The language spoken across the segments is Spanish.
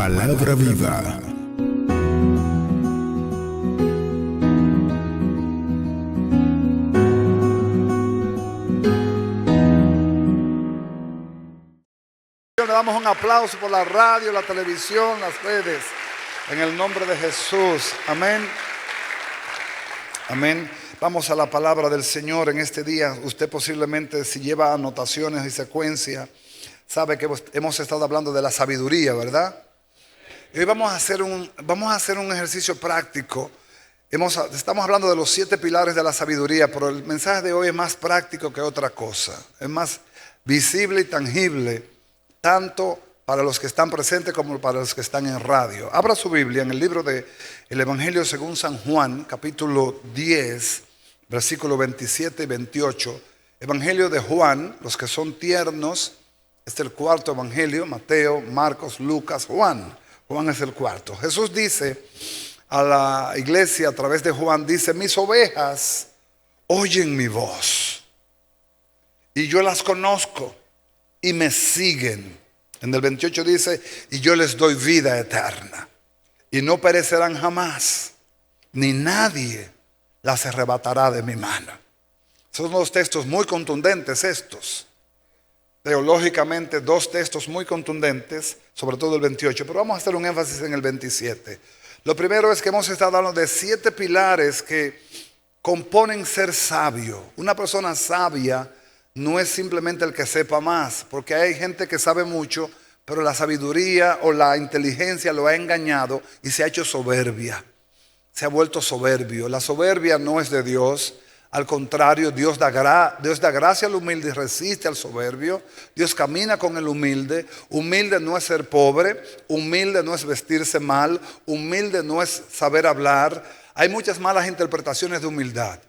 Palabra viva. Le damos un aplauso por la radio, la televisión, las redes, en el nombre de Jesús. Amén. Amén. Vamos a la palabra del Señor en este día. Usted posiblemente, si lleva anotaciones y secuencia, sabe que hemos estado hablando de la sabiduría, ¿verdad? Y hoy vamos a hacer un ejercicio práctico. Estamos hablando de los 7 pilares de la sabiduría, pero el mensaje de hoy es más práctico que otra cosa. Es más visible y tangible, tanto para los que están presentes como para los que están en radio. Abra su Biblia en el libro del Evangelio según San Juan, capítulo 10, versículo 27 y 28. Evangelio de Juan, los que son tiernos, este es el cuarto evangelio: Mateo, Marcos, Lucas, Juan. Juan es el cuarto. Jesús dice a la iglesia a través de Juan, dice: mis ovejas oyen mi voz y yo las conozco y me siguen. En el 28 dice: y yo les doy vida eterna y no perecerán jamás, ni nadie las arrebatará de mi mano. Son dos textos muy contundentes estos. Teológicamente, 2 textos muy contundentes, sobre todo el 28, pero vamos a hacer un énfasis en el 27. Lo primero es que hemos estado hablando de 7 pilares que componen ser sabio. Una persona sabia no es simplemente el que sepa más, porque hay gente que sabe mucho, pero la sabiduría o la inteligencia lo ha engañado y se ha hecho soberbia. Se ha vuelto soberbio. La soberbia no es de Dios. Al contrario, Dios da gracia al humilde y resiste al soberbio. Dios camina con el humilde. Humilde no es ser pobre. Humilde no es vestirse mal. Humilde no es saber hablar. Hay muchas malas interpretaciones de humildad.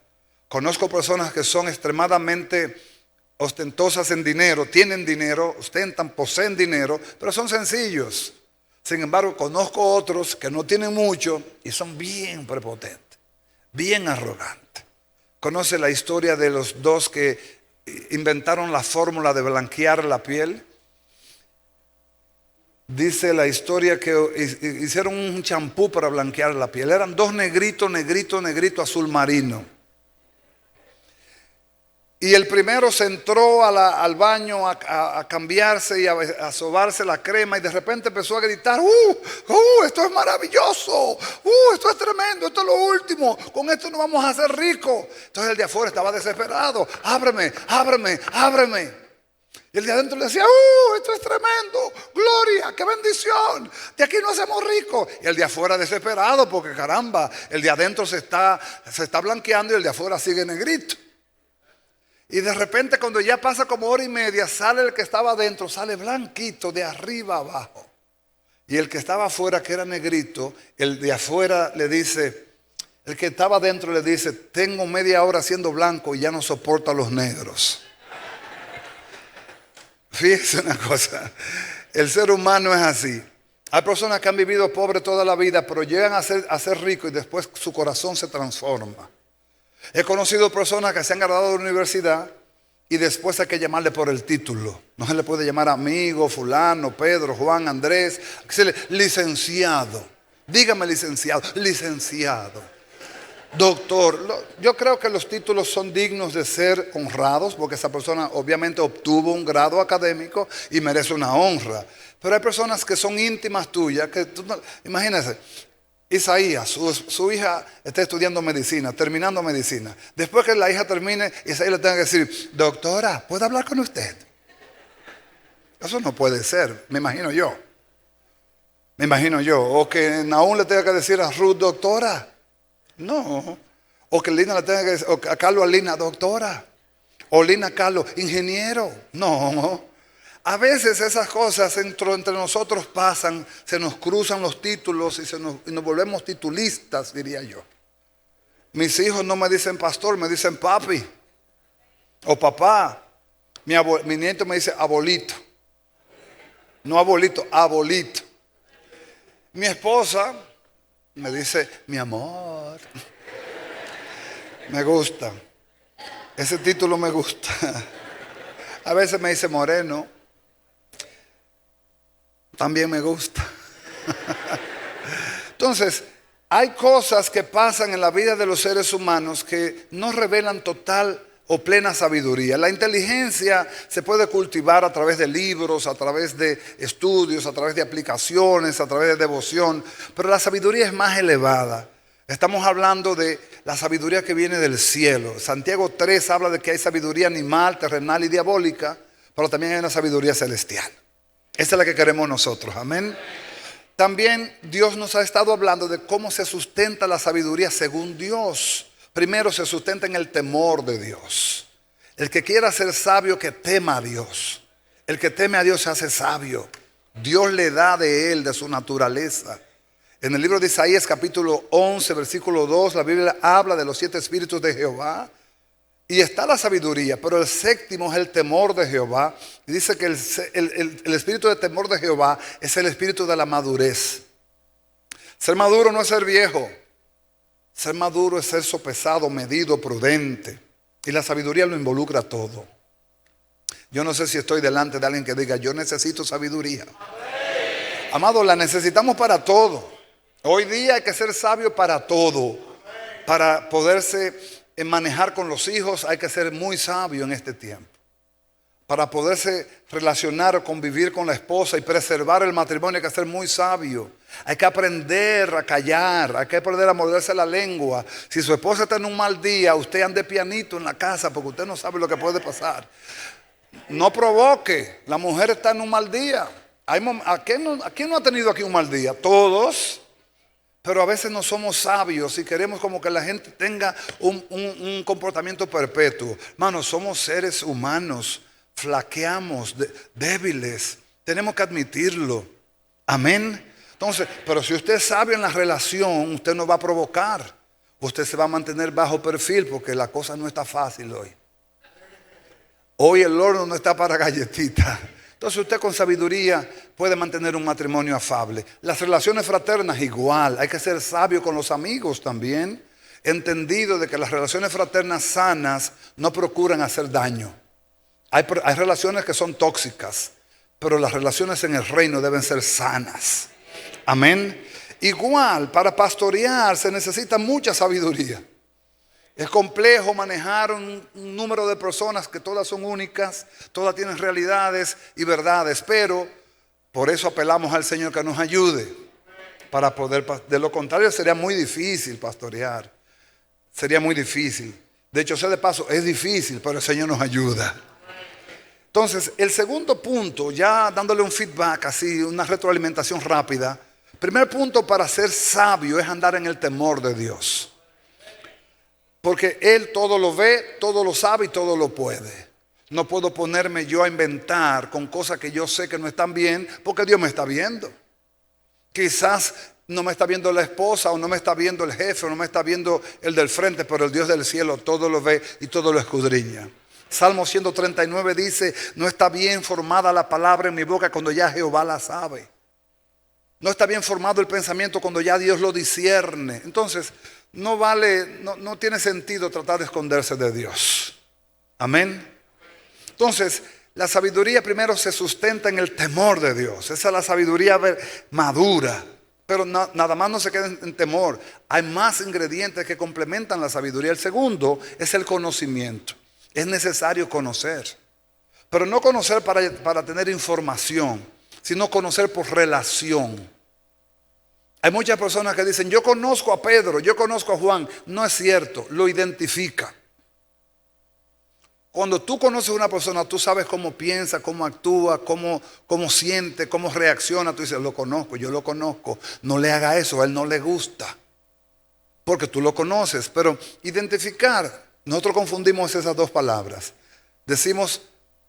Conozco personas que son extremadamente ostentosas en dinero, tienen dinero, ostentan, poseen dinero, pero son sencillos. Sin embargo, conozco otros que no tienen mucho y son bien prepotentes, bien arrogantes. ¿Conoce la historia de los 2 que inventaron la fórmula de blanquear la piel? Dice la historia que hicieron un champú para blanquear la piel. Eran 2 negritos, negrito, azul marino. Y el primero se entró al baño a cambiarse y a sobarse la crema, y de repente empezó a gritar: esto es maravilloso, esto es tremendo, esto es lo último, con esto nos vamos a hacer ricos. Entonces el de afuera estaba desesperado: ábreme, ábreme, ábreme. Y el de adentro le decía: esto es tremendo, gloria, qué bendición, de aquí nos hacemos ricos. Y el de afuera desesperado porque caramba, el de adentro se está blanqueando y el de afuera sigue negrito. Y de repente, cuando ya pasa como hora y media, sale el que estaba adentro, sale blanquito de arriba abajo. Y el que estaba afuera, que era negrito, el de afuera le dice, el que estaba adentro le dice: tengo media hora siendo blanco y ya no soporto a los negros. Fíjense una cosa, el ser humano es así. Hay personas que han vivido pobres toda la vida, pero llegan a ser ricos y después su corazón se transforma. He conocido personas que se han graduado de la universidad y después hay que llamarle por el título. No se le puede llamar amigo, fulano, Pedro, Juan, Andrés. Licenciado. Dígame licenciado. Licenciado. Doctor. Yo creo que los títulos son dignos de ser honrados, porque esa persona obviamente obtuvo un grado académico y merece una honra. Pero hay personas que son íntimas tuyas, que imagínense. Isaías, su hija está estudiando medicina, terminando medicina. Después que la hija termine, Isaías le tenga que decir: doctora, ¿puedo hablar con usted? Eso no puede ser, me imagino yo. O que Naúm le tenga que decir a Ruth: doctora. No. O que Lina le tenga que decir, o a Carlos a Lina: doctora. O Lina a Carlos: ingeniero. No. A veces esas cosas entre nosotros pasan, se nos cruzan los títulos y nos volvemos titulistas, diría yo. Mis hijos no me dicen pastor, me dicen papi o papá. Mi nieto me dice abuelito. No abuelito, abuelito. Mi esposa me dice mi amor. Me gusta. Ese título me gusta. A veces me dice moreno. También me gusta. Entonces, hay cosas que pasan en la vida de los seres humanos que no revelan total o plena sabiduría. La inteligencia se puede cultivar a través de libros, a través de estudios, a través de aplicaciones, a través de devoción, pero la sabiduría es más elevada. Estamos hablando de la sabiduría que viene del cielo. Santiago 3 habla de que hay sabiduría animal, terrenal y diabólica, pero también hay una sabiduría celestial. Esa es la que queremos nosotros, amén. También Dios nos ha estado hablando de cómo se sustenta la sabiduría según Dios. Primero se sustenta en el temor de Dios. El que quiera ser sabio, que tema a Dios. El que teme a Dios se hace sabio. Dios le da de él, de su naturaleza. En el libro de Isaías capítulo 11, versículo 2, la Biblia habla de los 7 espíritus de Jehová. Y está la sabiduría, pero el séptimo es el temor de Jehová. Y dice que el espíritu de temor de Jehová es el espíritu de la madurez. Ser maduro no es ser viejo. Ser maduro es ser sopesado, medido, prudente. Y la sabiduría lo involucra todo. Yo no sé si estoy delante de alguien que diga, yo necesito sabiduría. Amado, la necesitamos para todo. Hoy día hay que ser sabio para todo. Para poderse manejar con los hijos hay que ser muy sabio en este tiempo. Para poderse relacionar o convivir con la esposa y preservar el matrimonio hay que ser muy sabio. Hay que aprender a callar, hay que aprender a morderse la lengua. Si su esposa está en un mal día, usted ande pianito en la casa porque usted no sabe lo que puede pasar. No provoque, la mujer está en un mal día. ¿A quién no ha tenido aquí un mal día? Todos. Pero a veces no somos sabios y queremos como que la gente tenga un comportamiento perpetuo. Hermanos, somos seres humanos, flaqueamos, débiles. Tenemos que admitirlo. Amén. Entonces, pero si usted es sabio en la relación, usted no va a provocar. Usted se va a mantener bajo perfil porque la cosa no está fácil hoy. Hoy el horno no está para galletitas. Entonces usted con sabiduría puede mantener un matrimonio afable. Las relaciones fraternas igual. Hay que ser sabio con los amigos también. Entendido de que las relaciones fraternas sanas no procuran hacer daño. Hay relaciones que son tóxicas, pero las relaciones en el reino deben ser sanas. Amén. Igual, para pastorear se necesita mucha sabiduría. Es complejo manejar un número de personas que todas son únicas, todas tienen realidades y verdades, pero por eso apelamos al Señor que nos ayude para poder, de lo contrario sería muy difícil pastorear, sería muy difícil. De hecho, sé de paso, es difícil, pero el Señor nos ayuda. Entonces, el segundo punto, ya dándole un feedback así, una retroalimentación rápida. Primer punto para ser sabio es andar en el temor de Dios. Porque Él todo lo ve, todo lo sabe y todo lo puede. No puedo ponerme yo a inventar con cosas que yo sé que no están bien, porque Dios me está viendo. Quizás no me está viendo la esposa, o no me está viendo el jefe, o no me está viendo el del frente, pero el Dios del cielo todo lo ve y todo lo escudriña. Salmo 139 dice, no está bien formada la palabra en mi boca cuando ya Jehová la sabe. No está bien formado el pensamiento cuando ya Dios lo discierne. Entonces, no tiene sentido tratar de esconderse de Dios. Amén. Entonces, la sabiduría primero se sustenta en el temor de Dios. Esa es la sabiduría madura. Pero nada más no se queda en temor. Hay más ingredientes que complementan la sabiduría. El segundo es el conocimiento. Es necesario conocer. Pero no conocer para tener información, sino conocer por relación. Hay muchas personas que dicen, yo conozco a Pedro, yo conozco a Juan. No es cierto, lo identifica. Cuando tú conoces a una persona, tú sabes cómo piensa, cómo actúa, cómo siente, cómo reacciona. Tú dices, lo conozco, yo lo conozco. No le haga eso, a él no le gusta. Porque tú lo conoces. Pero identificar, nosotros confundimos esas dos palabras. Decimos,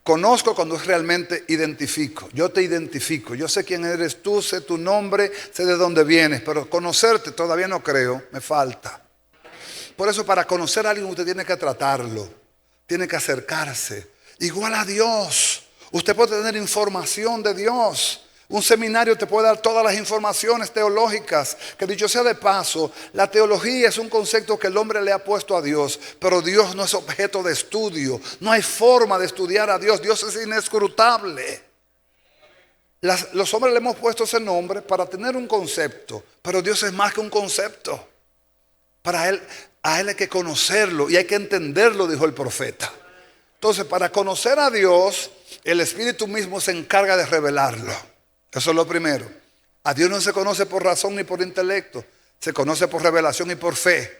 conozco cuando es realmente identifico. Yo te identifico. Yo sé quién eres tú, sé tu nombre, sé de dónde vienes. Pero conocerte todavía no creo, me falta. Por eso para conocer a alguien usted tiene que tratarlo. Tiene que acercarse. Igual a Dios. Usted puede tener información de Dios. Un seminario te puede dar todas las informaciones teológicas. Que dicho sea de paso, la teología es un concepto que el hombre le ha puesto a Dios. Pero Dios no es objeto de estudio. No hay forma de estudiar a Dios. Dios es inescrutable. Los hombres le hemos puesto ese nombre para tener un concepto, pero Dios es más que un concepto. Para Él, a Él hay que conocerlo y hay que entenderlo, dijo el profeta. Entonces, para conocer a Dios, el Espíritu mismo se encarga de revelarlo. Eso es lo primero. A Dios no se conoce por razón ni por intelecto, se conoce por revelación y por fe.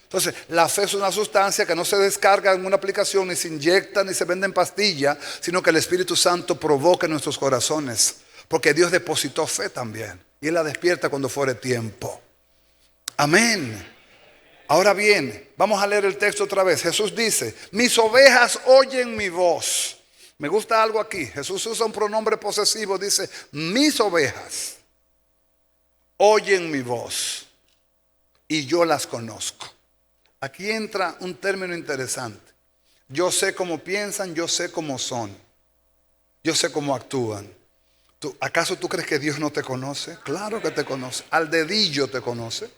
Entonces, la fe es una sustancia que no se descarga en una aplicación, ni se inyecta, ni se vende en pastilla, sino que el Espíritu Santo provoca en nuestros corazones. Porque Dios depositó fe también. Y Él la despierta cuando fuere tiempo. Amén. Ahora bien, vamos a leer el texto otra vez. Jesús dice, mis ovejas oyen mi voz. Me gusta algo aquí. Jesús usa un pronombre posesivo. Dice, mis ovejas oyen mi voz y yo las conozco. Aquí entra un término interesante. Yo sé cómo piensan, yo sé cómo son, yo sé cómo actúan. ¿Acaso tú crees que Dios no te conoce? Claro que te conoce. Al dedillo te conoce.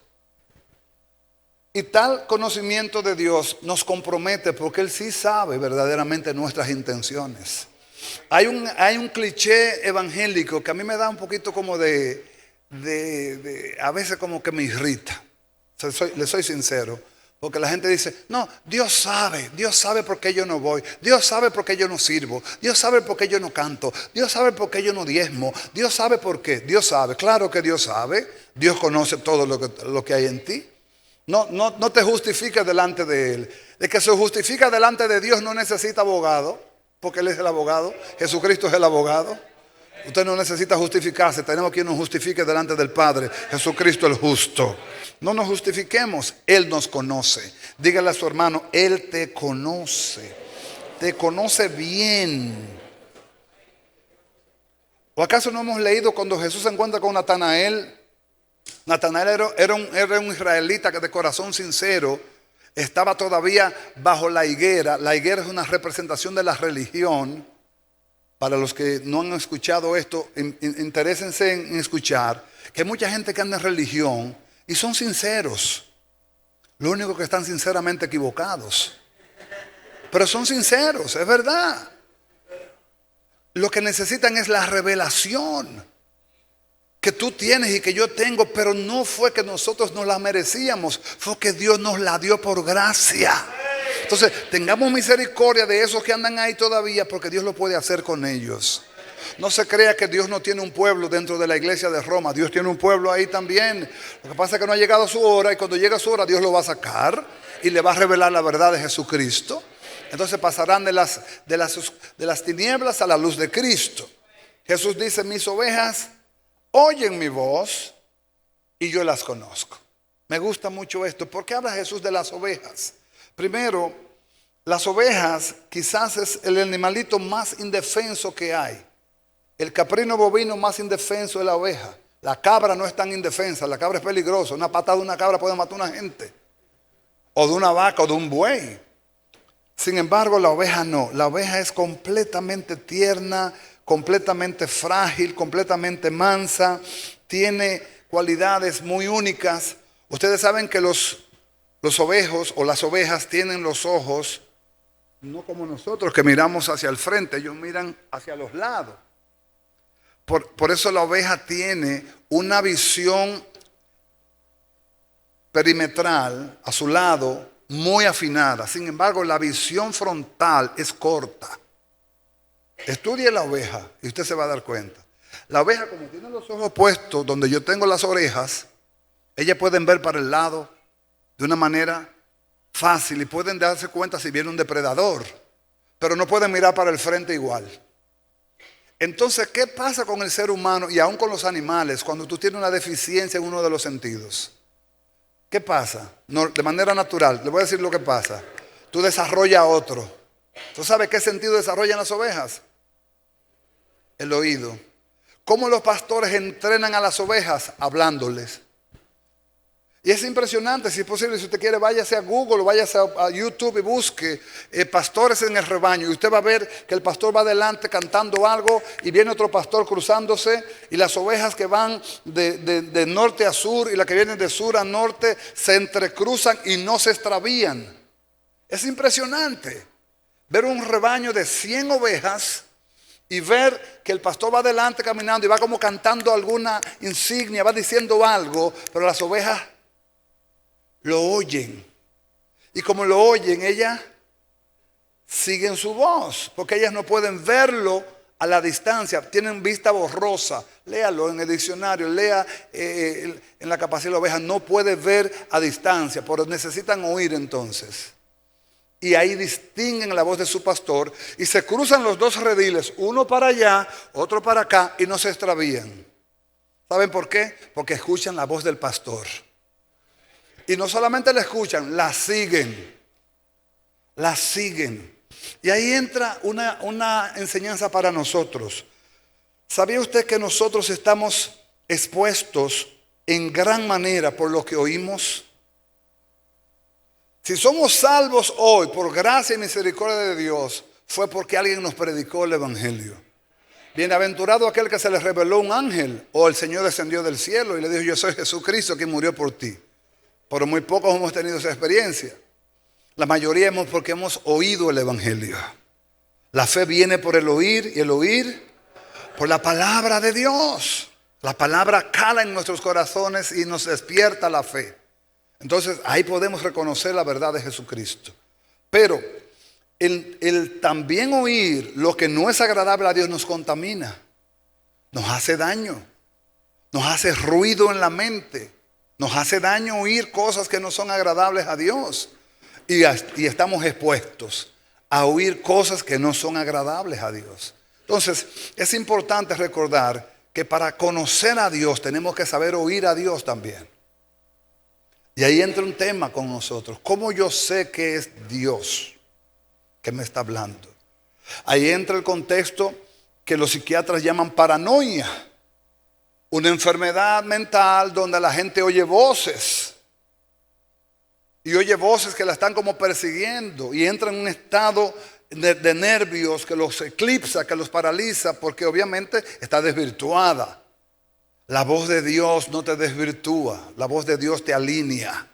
Y tal conocimiento de Dios nos compromete porque Él sí sabe verdaderamente nuestras intenciones. Hay un cliché evangélico que a mí me da un poquito como a veces como que me irrita. Le soy sincero. Porque la gente dice, no, Dios sabe por qué yo no voy, Dios sabe por qué yo no sirvo, Dios sabe por qué yo no canto, Dios sabe por qué yo no diezmo, Dios sabe por qué, Dios sabe, claro que Dios sabe, Dios conoce todo lo que hay en ti. No te justifiques delante de Él. El que se justifica delante de Dios no necesita abogado, porque Él es el abogado, Jesucristo es el abogado. Usted no necesita justificarse, tenemos quien nos justifique delante del Padre, Jesucristo el justo. No nos justifiquemos, Él nos conoce. Dígale a su hermano, Él te conoce bien. ¿O acaso no hemos leído cuando Jesús se encuentra con Natanael? Natanael era un israelita que de corazón sincero estaba todavía bajo la higuera. La higuera es una representación de la religión. Para los que no han escuchado esto, interésense en escuchar que hay mucha gente que anda en religión y son sinceros. Lo único que están sinceramente equivocados. Pero son sinceros, es verdad. Lo que necesitan es la revelación que tú tienes y que yo tengo, pero no fue que nosotros nos la merecíamos, fue que Dios nos la dio por gracia. Entonces, tengamos misericordia de esos que andan ahí todavía, porque Dios lo puede hacer con ellos. No se crea que Dios no tiene un pueblo dentro de la iglesia de Roma. Dios tiene un pueblo ahí también. Lo que pasa es que no ha llegado su hora, y cuando llega su hora Dios lo va a sacar y le va a revelar la verdad de Jesucristo. Entonces pasarán de las tinieblas a la luz de Cristo. Jesús dice, mis ovejas oyen mi voz y yo las conozco. Me gusta mucho esto. ¿Por qué habla Jesús de las ovejas? Primero, las ovejas quizás es el animalito más indefenso que hay. El caprino bovino más indefenso es la oveja. La cabra no es tan indefensa, la cabra es peligrosa. Una patada de una cabra puede matar a una gente. O de una vaca o de un buey. Sin embargo, la oveja no. La oveja es completamente tierna, completamente frágil, completamente mansa. Tiene cualidades muy únicas. Ustedes saben que los ovejos o las ovejas tienen los ojos, no como nosotros que miramos hacia el frente, ellos miran hacia los lados. Por eso la oveja tiene una visión perimetral a su lado muy afinada. Sin embargo, la visión frontal es corta. Estudie la oveja y usted se va a dar cuenta. La oveja, como tiene los ojos puestos donde yo tengo las orejas, ellas pueden ver para el lado de una manera fácil y pueden darse cuenta si viene un depredador, pero no pueden mirar para el frente igual. Entonces, ¿qué pasa con el ser humano y aún con los animales cuando tú tienes una deficiencia en uno de los sentidos? ¿Qué pasa? No, de manera natural, le voy a decir lo que pasa. Tú desarrollas otro. ¿Tú sabes qué sentido desarrollan las ovejas? El oído. ¿Cómo los pastores entrenan a las ovejas? Hablándoles. Y es impresionante, si es posible, si usted quiere, váyase a Google o váyase a YouTube y busque pastores en el rebaño. Y usted va a ver que el pastor va adelante cantando algo y viene otro pastor cruzándose. Y las ovejas que van de norte a sur y las que vienen de sur a norte se entrecruzan y no se extravían. Es impresionante ver un rebaño de 100 ovejas y ver que el pastor va adelante caminando y va como cantando alguna insignia, va diciendo algo, pero las ovejas lo oyen. Y como lo oyen, ellas siguen su voz, porque ellas no pueden verlo a la distancia, tienen vista borrosa. Léalo en el diccionario, lea en la capacidad de la oveja, no puede ver a distancia, pero necesitan oír entonces. Y ahí distinguen la voz de su pastor y se cruzan los dos rediles, uno para allá, otro para acá, y no se extravían. ¿Saben por qué? Porque escuchan la voz del pastor. Y no solamente la escuchan, la siguen. La siguen. Y ahí entra una enseñanza para nosotros. ¿Sabía usted que nosotros estamos expuestos en gran manera por lo que oímos? Si somos salvos hoy por gracia y misericordia de Dios, fue porque alguien nos predicó el evangelio. Bienaventurado aquel que se le reveló un ángel o el Señor descendió del cielo y le dijo: yo soy Jesucristo que murió por ti. Pero muy pocos hemos tenido esa experiencia. La mayoría porque hemos oído el evangelio. La fe viene por el oír y el oír por la palabra de Dios. La palabra cala en nuestros corazones y nos despierta la fe. Entonces ahí podemos reconocer la verdad de Jesucristo. Pero el también oír lo que no es agradable a Dios nos contamina, nos hace daño, nos hace ruido en la mente, nos hace daño oír cosas que no son agradables a Dios. Y estamos expuestos a oír cosas que no son agradables a Dios. Entonces es importante recordar que para conocer a Dios tenemos que saber oír a Dios también. Y ahí entra un tema con nosotros. ¿Cómo yo sé que es Dios que me está hablando? Ahí entra el contexto que los psiquiatras llaman paranoia. Una enfermedad mental donde la gente oye voces. Y oye voces que la están como persiguiendo. Y entra en un estado de nervios que los eclipsa, que los paraliza, porque obviamente está desvirtuada. La voz de Dios no te desvirtúa, la voz de Dios te alinea.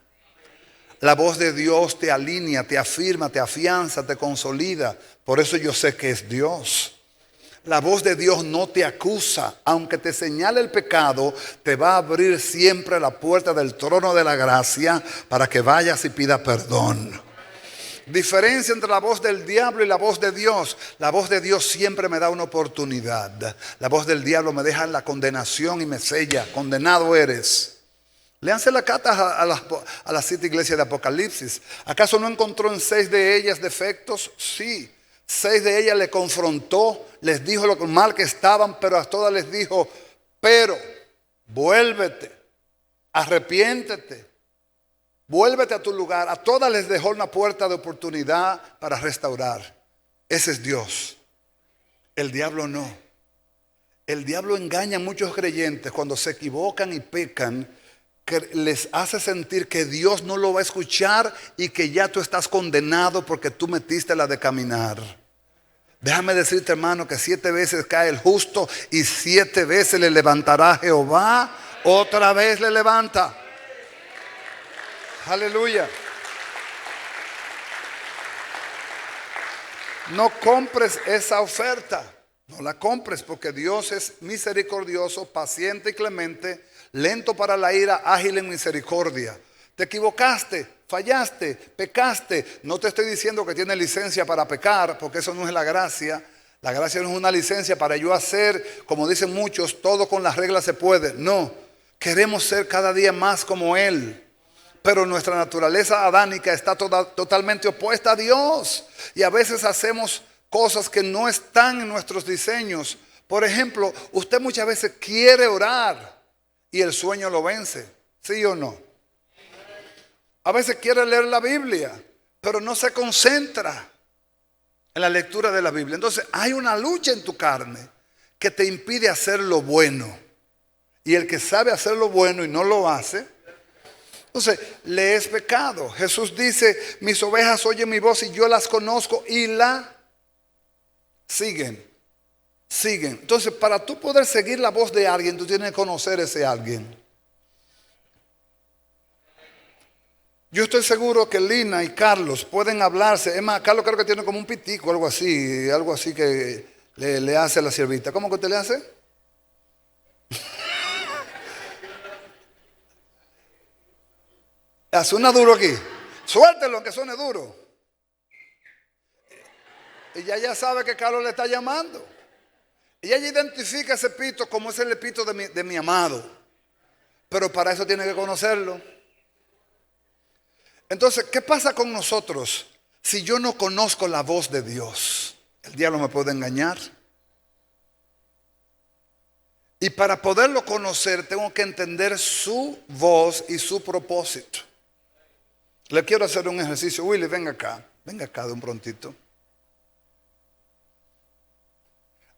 La voz de Dios te alinea, te afirma, te afianza, te consolida. Por eso yo sé que es Dios. La voz de Dios no te acusa, aunque te señale el pecado, te va a abrir siempre la puerta del trono de la gracia para que vayas y pida perdón. Diferencia entre la voz del diablo y la voz de Dios. La voz de Dios siempre me da una oportunidad. La voz del diablo me deja en la condenación y me sella. Condenado eres. Léanse la carta a las 7 iglesias de Apocalipsis. ¿Acaso no encontró en 6 de ellas defectos? Sí. 6 de ellas le confrontó, les dijo lo mal que estaban, pero a todas les dijo: pero vuélvete, arrepiéntete, vuélvete a tu lugar. A todas les dejó una puerta de oportunidad para restaurar. Ese es Dios. El diablo no. El diablo engaña a muchos creyentes cuando se equivocan y pecan, que les hace sentir que Dios no lo va a escuchar y que ya tú estás condenado porque tú metiste la de caminar. Déjame decirte, hermano, que 7 veces cae el justo y 7 veces le levantará Jehová. Otra vez le levanta. Aleluya. No compres esa oferta. No la compres, porque Dios es misericordioso, paciente y clemente, lento para la ira, ágil en misericordia. Te equivocaste, fallaste, pecaste. No te estoy diciendo que tienes licencia para pecar, porque eso no es la gracia. La gracia no es una licencia para yo hacer, como dicen muchos, todo con las reglas se puede. No, queremos ser cada día más como Él. Pero nuestra naturaleza adánica está totalmente opuesta a Dios. Y a veces hacemos cosas que no están en nuestros diseños. Por ejemplo, usted muchas veces quiere orar y el sueño lo vence. ¿Sí o no? A veces quiere leer la Biblia, pero no se concentra en la lectura de la Biblia. Entonces hay una lucha en tu carne que te impide hacer lo bueno. Y el que sabe hacer lo bueno y no lo hace, entonces le es pecado. Jesús dice: mis ovejas oyen mi voz y yo las conozco y la siguen. Entonces, para tú poder seguir la voz de alguien, tú tienes que conocer a ese alguien. Yo estoy seguro que Lina y Carlos pueden hablarse. Es más, Carlos creo que tiene como un pitico, algo así que le hace a la siervita. ¿Cómo que usted le hace? Suena duro aquí. Suéltelo que suene duro. Ella ya sabe que Carlos le está llamando. Ella ya identifica ese pito como es el pito de mi amado. Pero para eso tiene que conocerlo. Entonces, ¿qué pasa con nosotros si yo no conozco la voz de Dios? El diablo me puede engañar. Y para poderlo conocer tengo que entender su voz y su propósito. Le quiero hacer un ejercicio. Willy, venga acá de un prontito.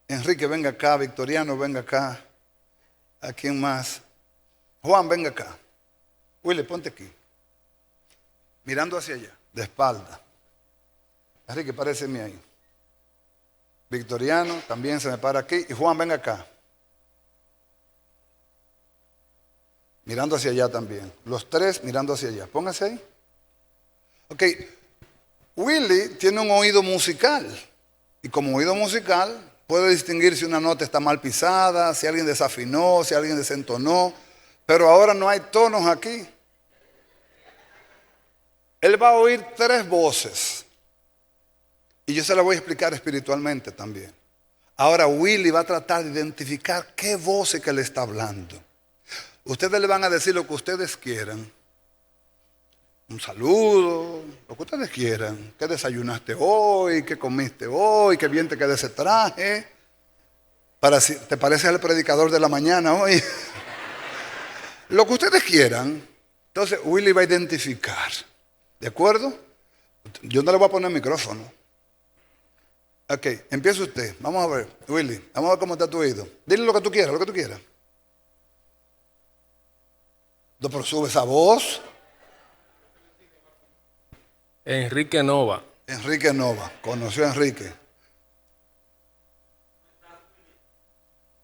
Enrique, venga acá. Victoriano, venga acá. ¿A quién más? Juan, venga acá. Willy, ponte aquí. Mirando hacia allá, de espalda. Enrique, paréceme ahí. Victoriano, también se me para aquí. Y Juan, venga acá. Mirando hacia allá también. Los tres mirando hacia allá. Póngase ahí. Ok. Willy tiene un oído musical. Y como oído musical puede distinguir si una nota está mal pisada, si alguien desafinó, si alguien desentonó. Pero ahora no hay tonos aquí. Él va a oír tres voces. Y yo se la voy a explicar espiritualmente también. Ahora Willy va a tratar de identificar qué voz es que le está hablando. Ustedes le van a decir lo que ustedes quieran. Un saludo, lo que ustedes quieran. ¿Qué desayunaste hoy? ¿Qué comiste hoy? ¿Qué bien te queda ese traje? ¿Te pareces al predicador de la mañana hoy? Lo que ustedes quieran. Entonces Willy va a identificar. ¿De acuerdo? Yo no le voy a poner micrófono. Ok, empieza usted. Vamos a ver, Willy. Vamos a ver cómo está tu oído. Dile lo que tú quieras, lo que tú quieras. No, pero sube esa voz. Enrique Nova. Enrique Nova. Conoció a Enrique.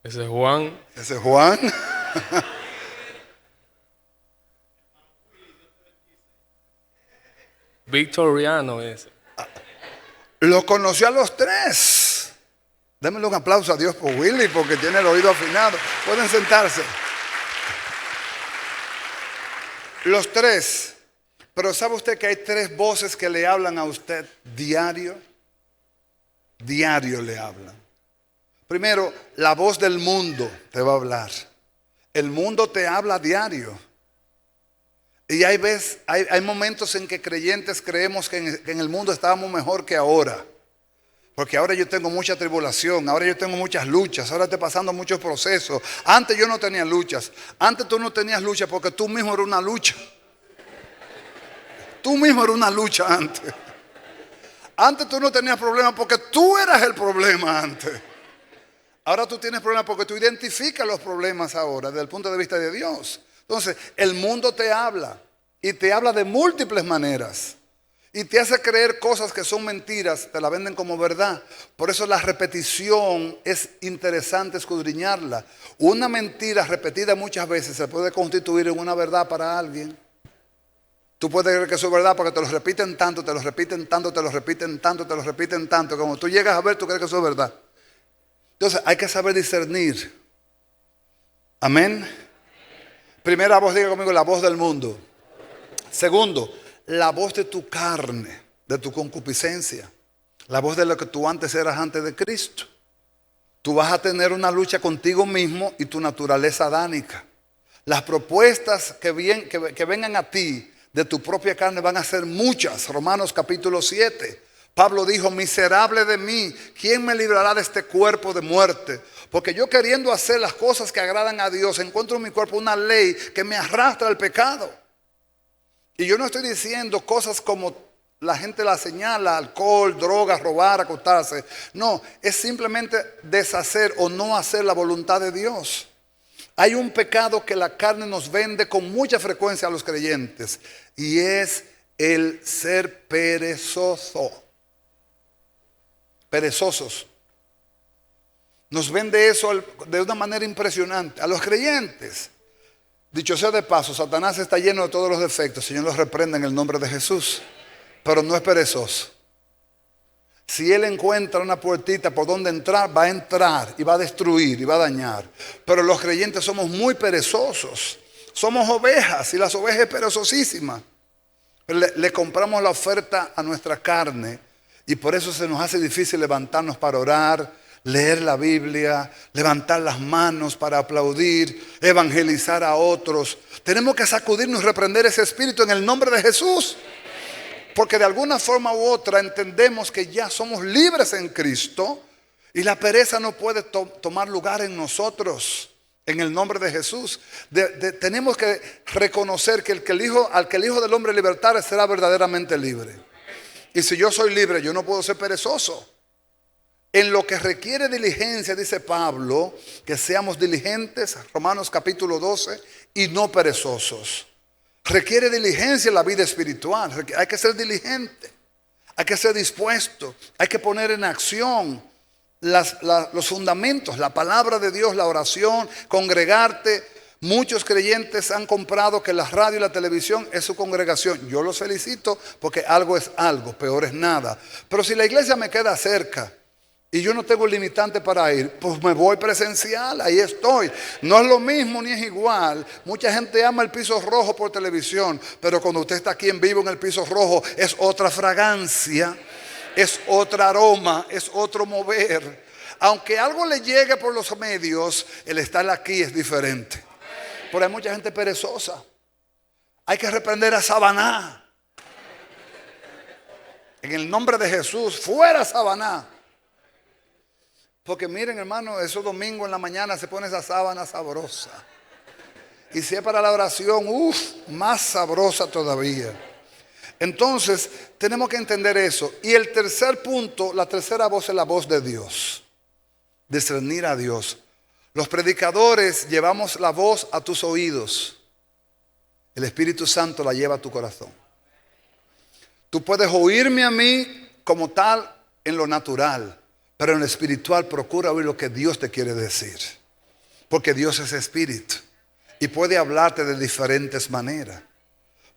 Ese es Juan. Ese es Juan. Victoriano ese. Lo conoció a los tres. Démosle un aplauso a Dios por Willy porque tiene el oído afinado. Pueden sentarse. Los tres. Pero ¿sabe usted que hay tres voces que le hablan a usted diario? Diario le hablan. Primero, la voz del mundo te va a hablar. El mundo te habla diario. Y hay momentos en que creyentes creemos que en el mundo estábamos mejor que ahora. Porque ahora yo tengo mucha tribulación, ahora yo tengo muchas luchas, ahora estoy pasando muchos procesos. Antes yo no tenía luchas. Antes tú no tenías lucha porque tú mismo eras una lucha. Tú mismo eras una lucha antes. Antes tú no tenías problemas porque tú eras el problema antes. Ahora tú tienes problemas porque tú identificas los problemas ahora desde el punto de vista de Dios. Entonces, el mundo te habla y te habla de múltiples maneras y te hace creer cosas que son mentiras, te la venden como verdad. Por eso la repetición es interesante escudriñarla. Una mentira repetida muchas veces se puede constituir en una verdad para alguien. Tú puedes creer que eso es verdad porque te lo repiten tanto, te lo repiten tanto, te lo repiten tanto, te lo repiten tanto. Como tú llegas a ver, tú crees que eso es verdad. Entonces hay que saber discernir. Amén. Primera voz, diga conmigo, la voz del mundo. Segundo, la voz de tu carne, de tu concupiscencia. La voz de lo que tú antes eras antes de Cristo. Tú vas a tener una lucha contigo mismo y tu naturaleza adánica. Las propuestas que vengan a ti de tu propia carne van a ser muchas. Romanos capítulo 7. Pablo dijo, miserable de mí, ¿quién me librará de este cuerpo de muerte? Porque yo queriendo hacer las cosas que agradan a Dios, encuentro en mi cuerpo una ley que me arrastra al pecado. Y yo no estoy diciendo cosas como la gente la señala, alcohol, drogas, robar, acostarse. No, es simplemente deshacer o no hacer la voluntad de Dios. Hay un pecado que la carne nos vende con mucha frecuencia a los creyentes y es el ser perezoso. Perezosos. Nos vende eso de una manera impresionante. A los creyentes, dicho sea de paso, Satanás está lleno de todos los defectos. Señor los reprenda en el nombre de Jesús. Pero no es perezoso. Si él encuentra una puertita por donde entrar, va a entrar y va a destruir y va a dañar. Pero los creyentes somos muy perezosos. Somos ovejas y las ovejas es perezosísimas. Le compramos la oferta a nuestra carne y por eso se nos hace difícil levantarnos para orar, leer la Biblia, levantar las manos para aplaudir, evangelizar a otros. Tenemos que sacudirnos y reprender ese espíritu en el nombre de Jesús. Porque de alguna forma u otra entendemos que ya somos libres en Cristo y la pereza no puede tomar lugar en nosotros. En el nombre de Jesús. Tenemos que reconocer que al que el Hijo del Hombre libertare será verdaderamente libre. Y si yo soy libre, yo no puedo ser perezoso. En lo que requiere diligencia, dice Pablo, que seamos diligentes, Romanos capítulo 12, y no perezosos. Requiere diligencia en la vida espiritual. Hay que ser diligente, hay que ser dispuesto, hay que poner en acción los fundamentos, la palabra de Dios, la oración, congregarte. Muchos creyentes han comprado que la radio y la televisión es su congregación. Yo los felicito porque algo es algo, peor es nada. Pero si la iglesia me queda cerca y yo no tengo limitante para ir, pues me voy presencial, ahí estoy. No es lo mismo ni es igual. Mucha gente ama el piso rojo por televisión, pero cuando usted está aquí en vivo en el piso rojo es otra fragancia. Es otro aroma, es otro mover. Aunque algo le llegue por los medios, el estar aquí es diferente. Pero hay mucha gente perezosa. Hay que reprender a Sabaná. En el nombre de Jesús, fuera Sabaná. Porque miren, hermano, esos domingos en la mañana se pone esa sábana sabrosa. Y si es para la oración, más sabrosa todavía. Entonces, tenemos que entender eso. Y el tercer punto, la tercera voz es la voz de Dios. Discernir a Dios. Los predicadores llevamos la voz a tus oídos. El Espíritu Santo la lleva a tu corazón. Tú puedes oírme a mí como tal en lo natural, pero en lo espiritual procura oír lo que Dios te quiere decir. Porque Dios es espíritu y puede hablarte de diferentes maneras.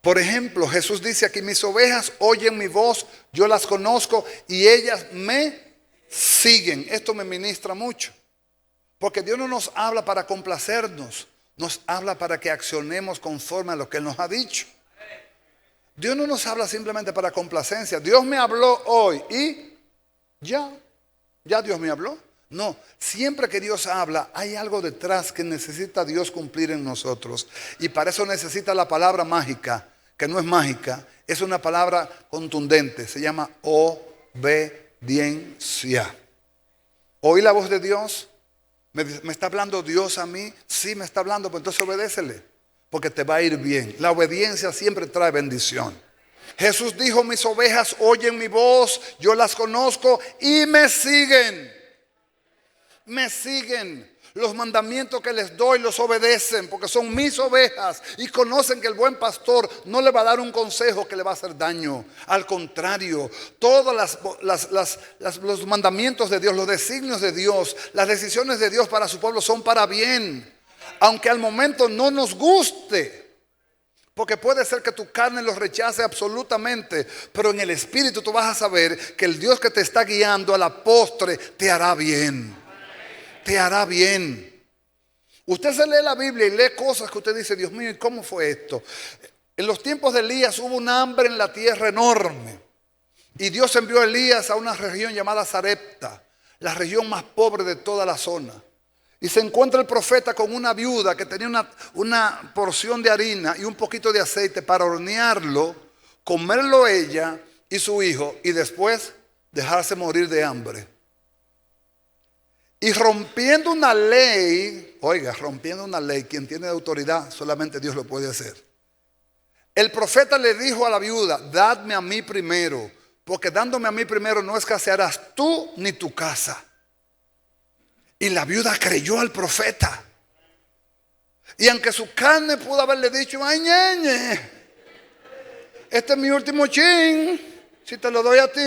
Por ejemplo, Jesús dice aquí, mis ovejas oyen mi voz, yo las conozco y ellas me siguen. Esto me ministra mucho. Porque Dios no nos habla para complacernos, nos habla para que accionemos conforme a lo que Él nos ha dicho. Dios no nos habla simplemente para complacencia. Dios me habló hoy y ya Dios me habló. No, siempre que Dios habla, hay algo detrás que necesita Dios cumplir en nosotros. Y para eso necesita la palabra mágica, que no es mágica, es una palabra contundente, se llama obediencia. ¿Oí la voz de Dios? ¿Me está hablando Dios a mí? Sí, me está hablando, pues entonces obedécele, porque te va a ir bien. La obediencia siempre trae bendición. Jesús dijo, mis ovejas oyen mi voz, yo las conozco y me siguen. Me siguen. Los mandamientos que les doy los obedecen porque son mis ovejas y conocen que el buen pastor no le va a dar un consejo que le va a hacer daño. Al contrario, todos los mandamientos de Dios, los designios de Dios, las decisiones de Dios para su pueblo son para bien. Aunque al momento no nos guste. Porque puede ser que tu carne los rechace absolutamente, pero en el espíritu tú vas a saber que el Dios que te está guiando a la postre te hará bien. Te hará bien. Usted se lee la Biblia y lee cosas que usted dice, Dios mío, ¿y cómo fue esto? En los tiempos de Elías hubo un hambre en la tierra enorme. Y Dios envió a Elías a una región llamada Sarepta, la región más pobre de toda la zona. Y se encuentra el profeta con una viuda que tenía una porción de harina y un poquito de aceite para hornearlo, comerlo ella y su hijo y después dejarse morir de hambre. Y rompiendo una ley, oiga, rompiendo una ley, quien tiene autoridad, solamente Dios lo puede hacer. El profeta le dijo a la viuda, dadme a mí primero, porque dándome a mí primero no escasearás tú ni tu casa. Y la viuda creyó al profeta. Y aunque su carne pudo haberle dicho, ay, ñeñe, este es mi último chin, si te lo doy a ti,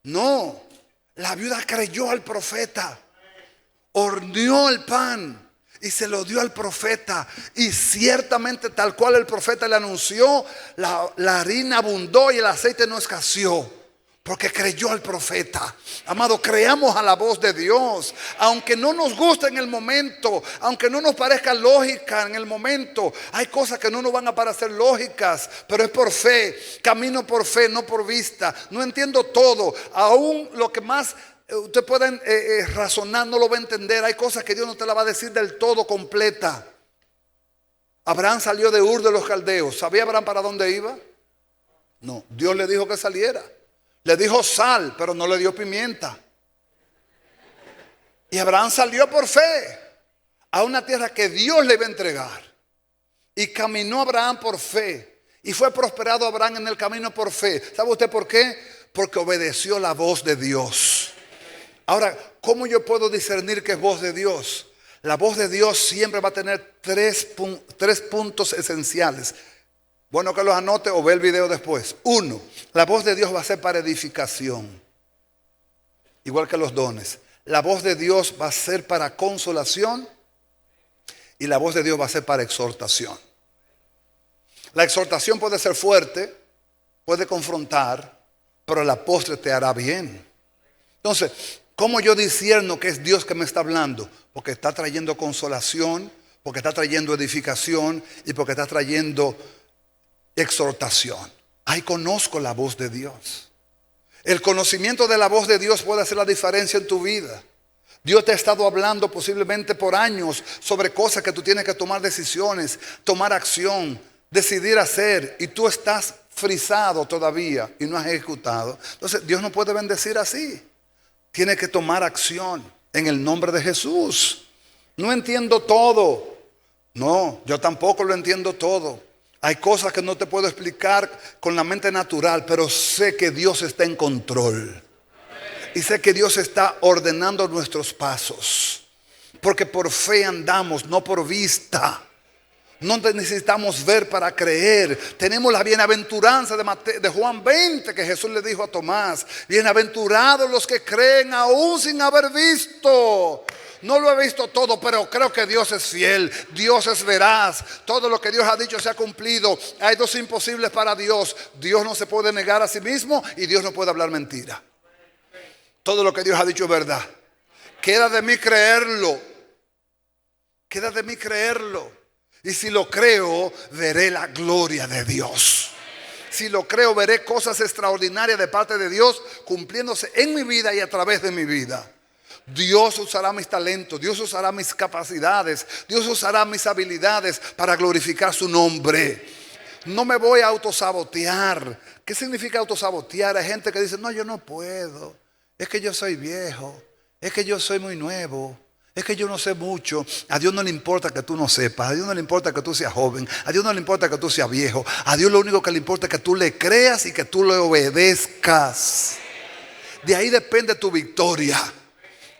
no, la viuda creyó al profeta, horneó el pan y se lo dio al profeta. Y ciertamente tal cual el profeta le anunció, la harina abundó y el aceite no escaseó. Porque creyó al profeta. Amado, creamos a la voz de Dios. Aunque no nos guste en el momento, aunque no nos parezca lógica en el momento, hay cosas que no nos van a parecer lógicas, pero es por fe. Camino por fe, no por vista. No entiendo todo. Aún lo que más usted pueda razonar no lo va a entender. Hay cosas que Dios no te la va a decir del todo completa. Abraham salió de Ur de los Caldeos. ¿Sabía Abraham para dónde iba? No, Dios le dijo que saliera. Le dijo sal, pero no le dio pimienta. Y Abraham salió por fe a una tierra que Dios le iba a entregar. Y caminó Abraham por fe. Y fue prosperado Abraham en el camino por fe. ¿Sabe usted por qué? Porque obedeció la voz de Dios. Ahora, ¿cómo yo puedo discernir que es voz de Dios? La voz de Dios siempre va a tener tres puntos esenciales. Bueno que los anote o ve el video después. 1, la voz de Dios va a ser para edificación. Igual que los dones. La voz de Dios va a ser para consolación. Y la voz de Dios va a ser para exhortación. La exhortación puede ser fuerte, puede confrontar, pero la postre te hará bien. Entonces, ¿cómo yo discierno que es Dios que me está hablando? Porque está trayendo consolación, porque está trayendo edificación y porque está trayendo exhortación. Ahí conozco la voz de Dios. El conocimiento de la voz de Dios puede hacer la diferencia en tu vida. Dios te ha estado hablando posiblemente por años sobre cosas que tú tienes que tomar decisiones, tomar acción, decidir hacer, y tú estás frisado todavía y no has ejecutado. Entonces Dios no puede bendecir así. Tiene que tomar acción en el nombre de Jesús. No entiendo todo. No, yo tampoco lo entiendo todo. Hay cosas que no te puedo explicar con la mente natural, pero sé que Dios está en control. Y sé que Dios está ordenando nuestros pasos. Porque por fe andamos, no por vista. No necesitamos ver para creer. Tenemos la bienaventuranza de Juan 20 que Jesús le dijo a Tomás. Bienaventurados los que creen aún sin haber visto. No lo he visto todo, pero creo que Dios es fiel. Dios es veraz. Todo lo que Dios ha dicho se ha cumplido. Hay dos imposibles para Dios. Dios no se puede negar a sí mismo y Dios no puede hablar mentira. Todo lo que Dios ha dicho es verdad. Queda de mí creerlo. Queda de mí creerlo. Y si lo creo, veré la gloria de Dios. Si lo creo, veré cosas extraordinarias de parte de Dios cumpliéndose en mi vida y a través de mi vida. Dios usará mis talentos, Dios usará mis capacidades, Dios usará mis habilidades para glorificar su nombre. No me voy a autosabotear. ¿Qué significa autosabotear? Hay gente que dice, no, yo no puedo. Es que yo soy viejo. Es que yo soy muy nuevo. Es que yo no sé mucho. A Dios no le importa que tú no sepas. A Dios no le importa que tú seas joven. A Dios no le importa que tú seas viejo. A Dios lo único que le importa es que tú le creas y que tú le obedezcas. De ahí depende tu victoria.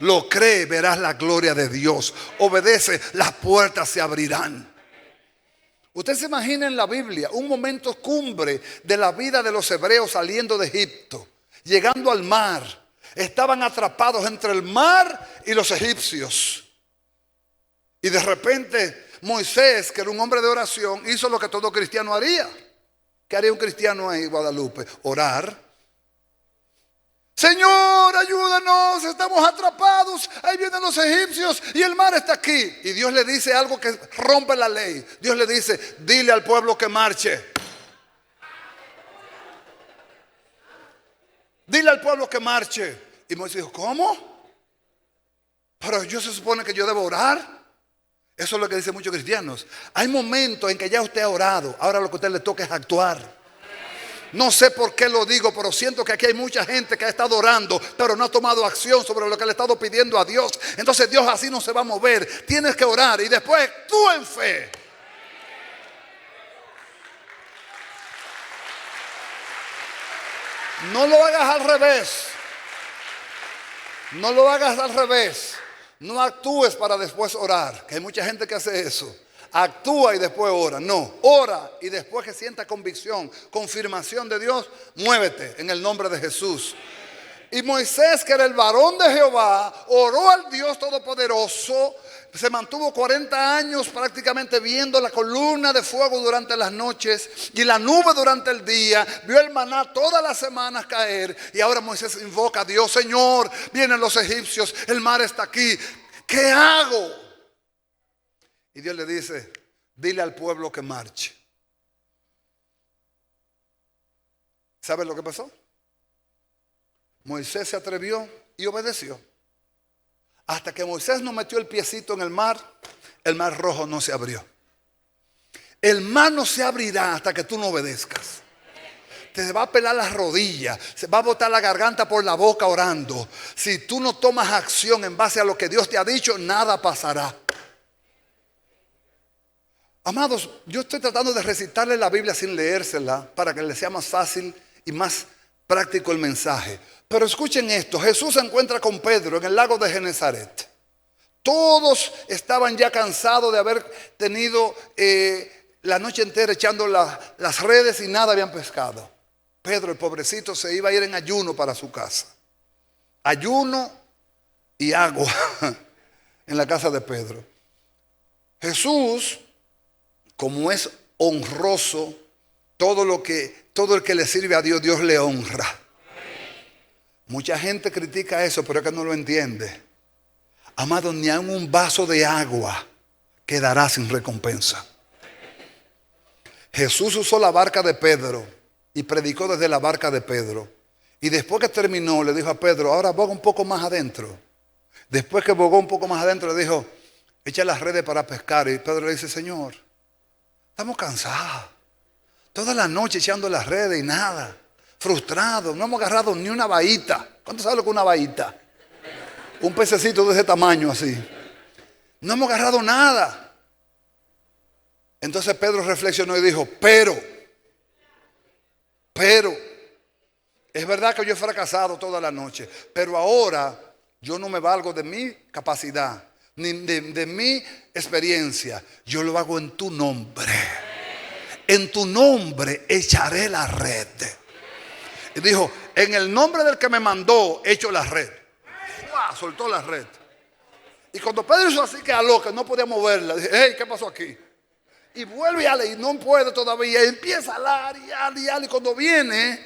Lo cree, verás la gloria de Dios. Obedece, las puertas se abrirán. Usted se imagina en la Biblia un momento cumbre de la vida de los hebreos saliendo de Egipto, llegando al mar. Estaban atrapados entre el mar y los egipcios. Y de repente Moisés, que era un hombre de oración, hizo lo que todo cristiano haría. ¿Qué haría un cristiano ahí en Guadalupe? Orar. Señor, ayúdanos, estamos atrapados. Ahí vienen los egipcios y el mar está aquí. Y Dios le dice algo que rompe la ley. Dios le dice, dile al pueblo que marche. Dile al pueblo que marche. Y Moisés dijo, ¿cómo? Pero yo se supone que yo debo orar. Eso es lo que dicen muchos cristianos. Hay momentos en que ya usted ha orado. Ahora lo que a usted le toca es actuar. No sé por qué lo digo, pero siento que aquí hay mucha gente que ha estado orando, pero no ha tomado acción sobre lo que le ha estado pidiendo a Dios. Entonces Dios así no se va a mover. Tienes que orar y después tú en fe. No lo hagas al revés. No lo hagas al revés. No actúes para después orar. Que hay mucha gente que hace eso. Actúa y después ora. No, ora y después que sienta convicción, confirmación de Dios, muévete en el nombre de Jesús. Y Moisés, que era el varón de Jehová, oró al Dios Todopoderoso, Se mantuvo 40 años prácticamente viendo la columna de fuego durante las noches y la nube durante el día. Vio el maná todas las semanas caer. Y ahora Moisés invoca a Dios: Señor, vienen los egipcios, el mar está aquí, ¿qué hago? Y Dios le dice: dile al pueblo que marche. ¿Sabes lo que pasó? Moisés se atrevió y obedeció. Hasta que Moisés no metió el piecito en el mar Rojo no se abrió. El mar no se abrirá hasta que tú no obedezcas. Te va a pelar las rodillas, se va a botar la garganta por la boca orando. Si tú no tomas acción en base a lo que Dios te ha dicho, nada pasará. Amados, yo estoy tratando de recitarle la Biblia sin leérsela para que les sea más fácil y más práctico el mensaje. Pero escuchen esto: Jesús se encuentra con Pedro en el lago de Genezaret. Todos estaban ya cansados de haber tenido la noche entera echando las redes y nada habían pescado. Pedro, el pobrecito, se iba a ir en ayuno para su casa. Ayuno y agua en la casa de Pedro. Jesús, como es honroso, todo el que le sirve a Dios, Dios le honra. Mucha gente critica eso, pero es que no lo entiende. Amado, ni aun un vaso de agua quedará sin recompensa. Jesús usó la barca de Pedro y predicó desde la barca de Pedro. Y después que terminó, le dijo a Pedro: ahora boga un poco más adentro. Después que bogó un poco más adentro, le dijo: echa las redes para pescar. Y Pedro le dice: Señor, estamos cansados. Toda la noche echando las redes y nada. Frustrados, no hemos agarrado ni una bahita. ¿Cuánto sabe lo que es una bahita? Un pececito de ese tamaño así. No hemos agarrado nada. Entonces Pedro reflexionó y dijo: pero, es verdad que yo he fracasado toda la noche, pero ahora yo no me valgo de mi capacidad, ni de mi experiencia. Yo lo hago en tu nombre. En tu nombre echaré la red. Y dijo: en el nombre del que me mandó, echo la red. ¡Fua! Soltó la red. Y cuando Pedro hizo así, que a loca, no podía moverla, dije: hey, ¿qué pasó aquí? Y vuelve y ale, y no puede todavía. Y empieza a alar y ale. Y cuando viene,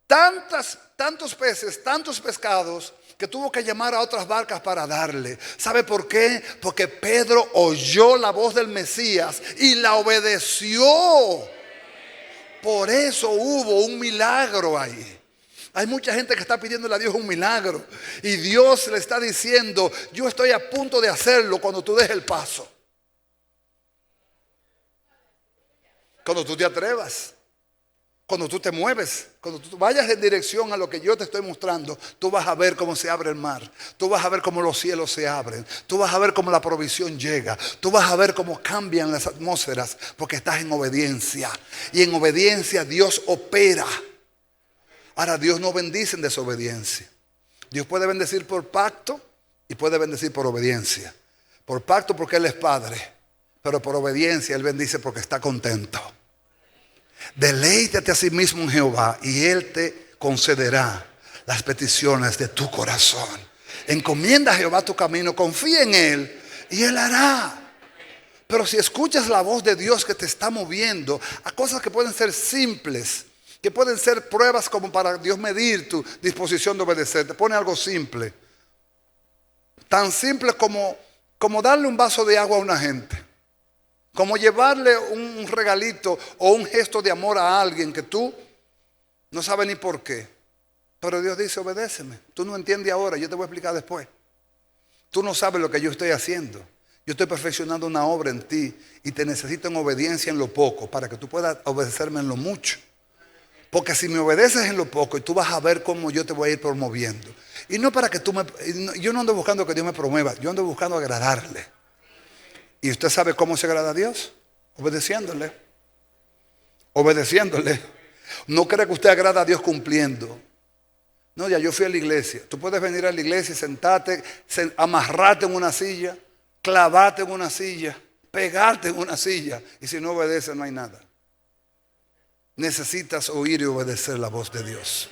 tantos peces, tantos pescados, que tuvo que llamar a otras barcas para darle. ¿Sabe por qué? Porque Pedro oyó la voz del Mesías y la obedeció. Por eso hubo un milagro ahí. Hay mucha gente que está pidiéndole a Dios un milagro. Y Dios le está diciendo: yo estoy a punto de hacerlo cuando tú des el paso. Cuando tú te atrevas. Cuando tú te mueves, cuando tú vayas en dirección a lo que yo te estoy mostrando, tú vas a ver cómo se abre el mar. Tú vas a ver cómo los cielos se abren. Tú vas a ver cómo la provisión llega. Tú vas a ver cómo cambian las atmósferas, porque estás en obediencia. Y en obediencia Dios opera. Ahora, Dios no bendice en desobediencia. Dios puede bendecir por pacto y puede bendecir por obediencia. Por pacto porque Él es Padre, pero por obediencia Él bendice porque está contento. Deleítate a sí mismo en Jehová y Él te concederá las peticiones de tu corazón. Encomienda a Jehová tu camino, confía en Él y Él hará. Pero si escuchas la voz de Dios que te está moviendo a cosas que pueden ser simples, que pueden ser pruebas como para Dios medir tu disposición de obedecer, te pone algo simple. Tan simple como darle un vaso de agua a una gente. Como llevarle un regalito o un gesto de amor a alguien que tú no sabes ni por qué. Pero Dios dice: obedéceme. Tú no entiendes ahora, yo te voy a explicar después. Tú no sabes lo que yo estoy haciendo. Yo estoy perfeccionando una obra en ti y te necesito en obediencia en lo poco para que tú puedas obedecerme en lo mucho. Porque si me obedeces en lo poco, y tú vas a ver cómo yo te voy a ir promoviendo. Y no para que yo no ando buscando que Dios me promueva, yo ando buscando agradarle. ¿Y usted sabe cómo se agrada a Dios? Obedeciéndole. Obedeciéndole. No cree que usted agrada a Dios cumpliendo. No, ya yo fui a la iglesia. Tú puedes venir a la iglesia y sentarte, amarrarte en una silla, clavarte en una silla, pegarte en una silla. Y si no obedeces no hay nada. Necesitas oír y obedecer la voz de Dios.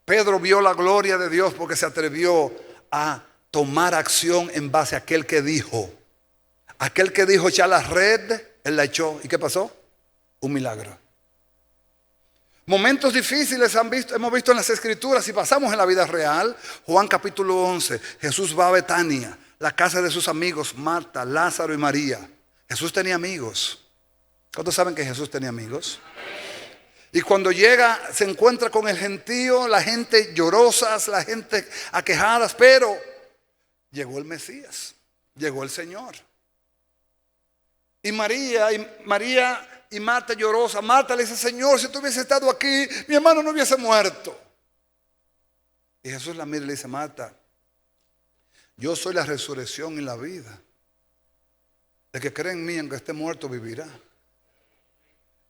Pedro vio la gloria de Dios porque se atrevió a tomar acción en base a aquel que dijo. Aquel que dijo echar la red, él la echó. ¿Y qué pasó? Un milagro. Momentos difíciles hemos visto en las escrituras y pasamos en la vida real. Juan capítulo 11. Jesús va a Betania, la casa de sus amigos Marta, Lázaro y María. Jesús tenía amigos. ¿Cuántos saben que Jesús tenía amigos? Y cuando llega, se encuentra con el gentío, la gente llorosas, la gente aquejadas, pero llegó el Mesías, llegó el Señor. Y María y Marta llorosa. Marta le dice: Señor, si tú hubiese estado aquí, mi hermano no hubiese muerto. Y Jesús la mira y le dice: Marta, yo soy la resurrección y la vida. El que cree en mí, aunque esté muerto, vivirá.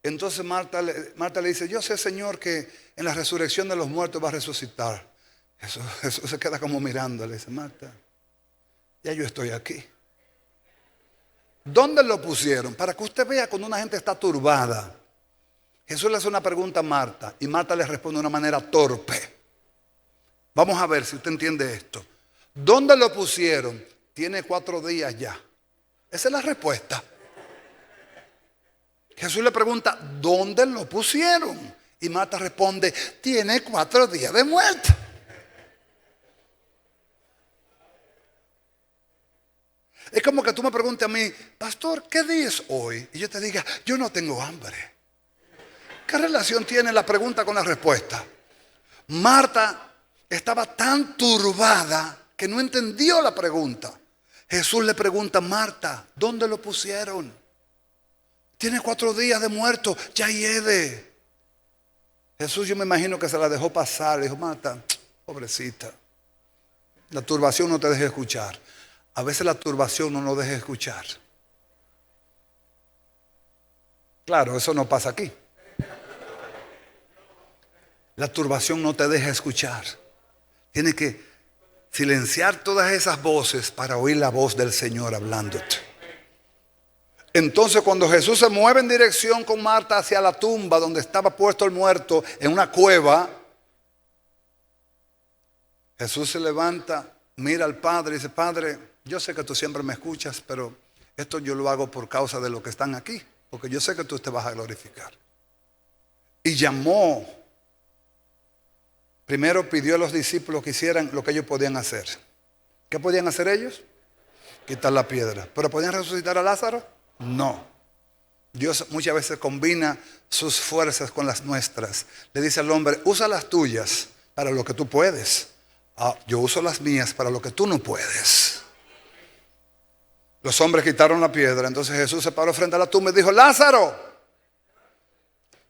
Entonces Marta le dice: yo sé, Señor, que en la resurrección de los muertos va a resucitar. Jesús se queda como mirando. Le dice: Marta, ya yo estoy aquí. ¿Dónde lo pusieron? Para que usted vea cuando una gente está turbada. Jesús le hace una pregunta a Marta y Marta le responde de una manera torpe. Vamos a ver si usted entiende esto. ¿Dónde lo pusieron? Tiene 4 días ya. Esa es la respuesta. Jesús le pregunta: ¿dónde lo pusieron? Y Marta responde: tiene 4 días de muerto. Es como que tú me preguntes a mí: pastor, ¿qué día es hoy? Y yo te diga: yo no tengo hambre. ¿Qué relación tiene la pregunta con la respuesta? Marta estaba tan turbada que no entendió la pregunta. Jesús le pregunta: Marta, ¿dónde lo pusieron? Tiene 4 días de muerto, ya hiede. Jesús, yo me imagino que se la dejó pasar. Le dijo: Marta, pobrecita, la turbación no te deja escuchar. A veces la turbación no nos deja escuchar. Claro, eso no pasa aquí. La turbación no te deja escuchar. Tienes que silenciar todas esas voces para oír la voz del Señor hablándote. Entonces, cuando Jesús se mueve en dirección con Marta hacia la tumba donde estaba puesto el muerto, en una cueva, Jesús se levanta, mira al Padre y dice: Padre, yo sé que tú siempre me escuchas, pero esto yo lo hago por causa de los que están aquí, porque yo sé que tú te vas a glorificar. Y llamó. Primero pidió a los discípulos que hicieran lo que ellos podían hacer. ¿Qué podían hacer ellos? Quitar la piedra. ¿Pero podían resucitar a Lázaro? No. Dios muchas veces combina sus fuerzas con las nuestras. Le dice al hombre: usa las tuyas para lo que tú puedes. Yo uso las mías para lo que tú no puedes. Los hombres quitaron la piedra. Entonces Jesús se paró frente a la tumba y dijo: Lázaro,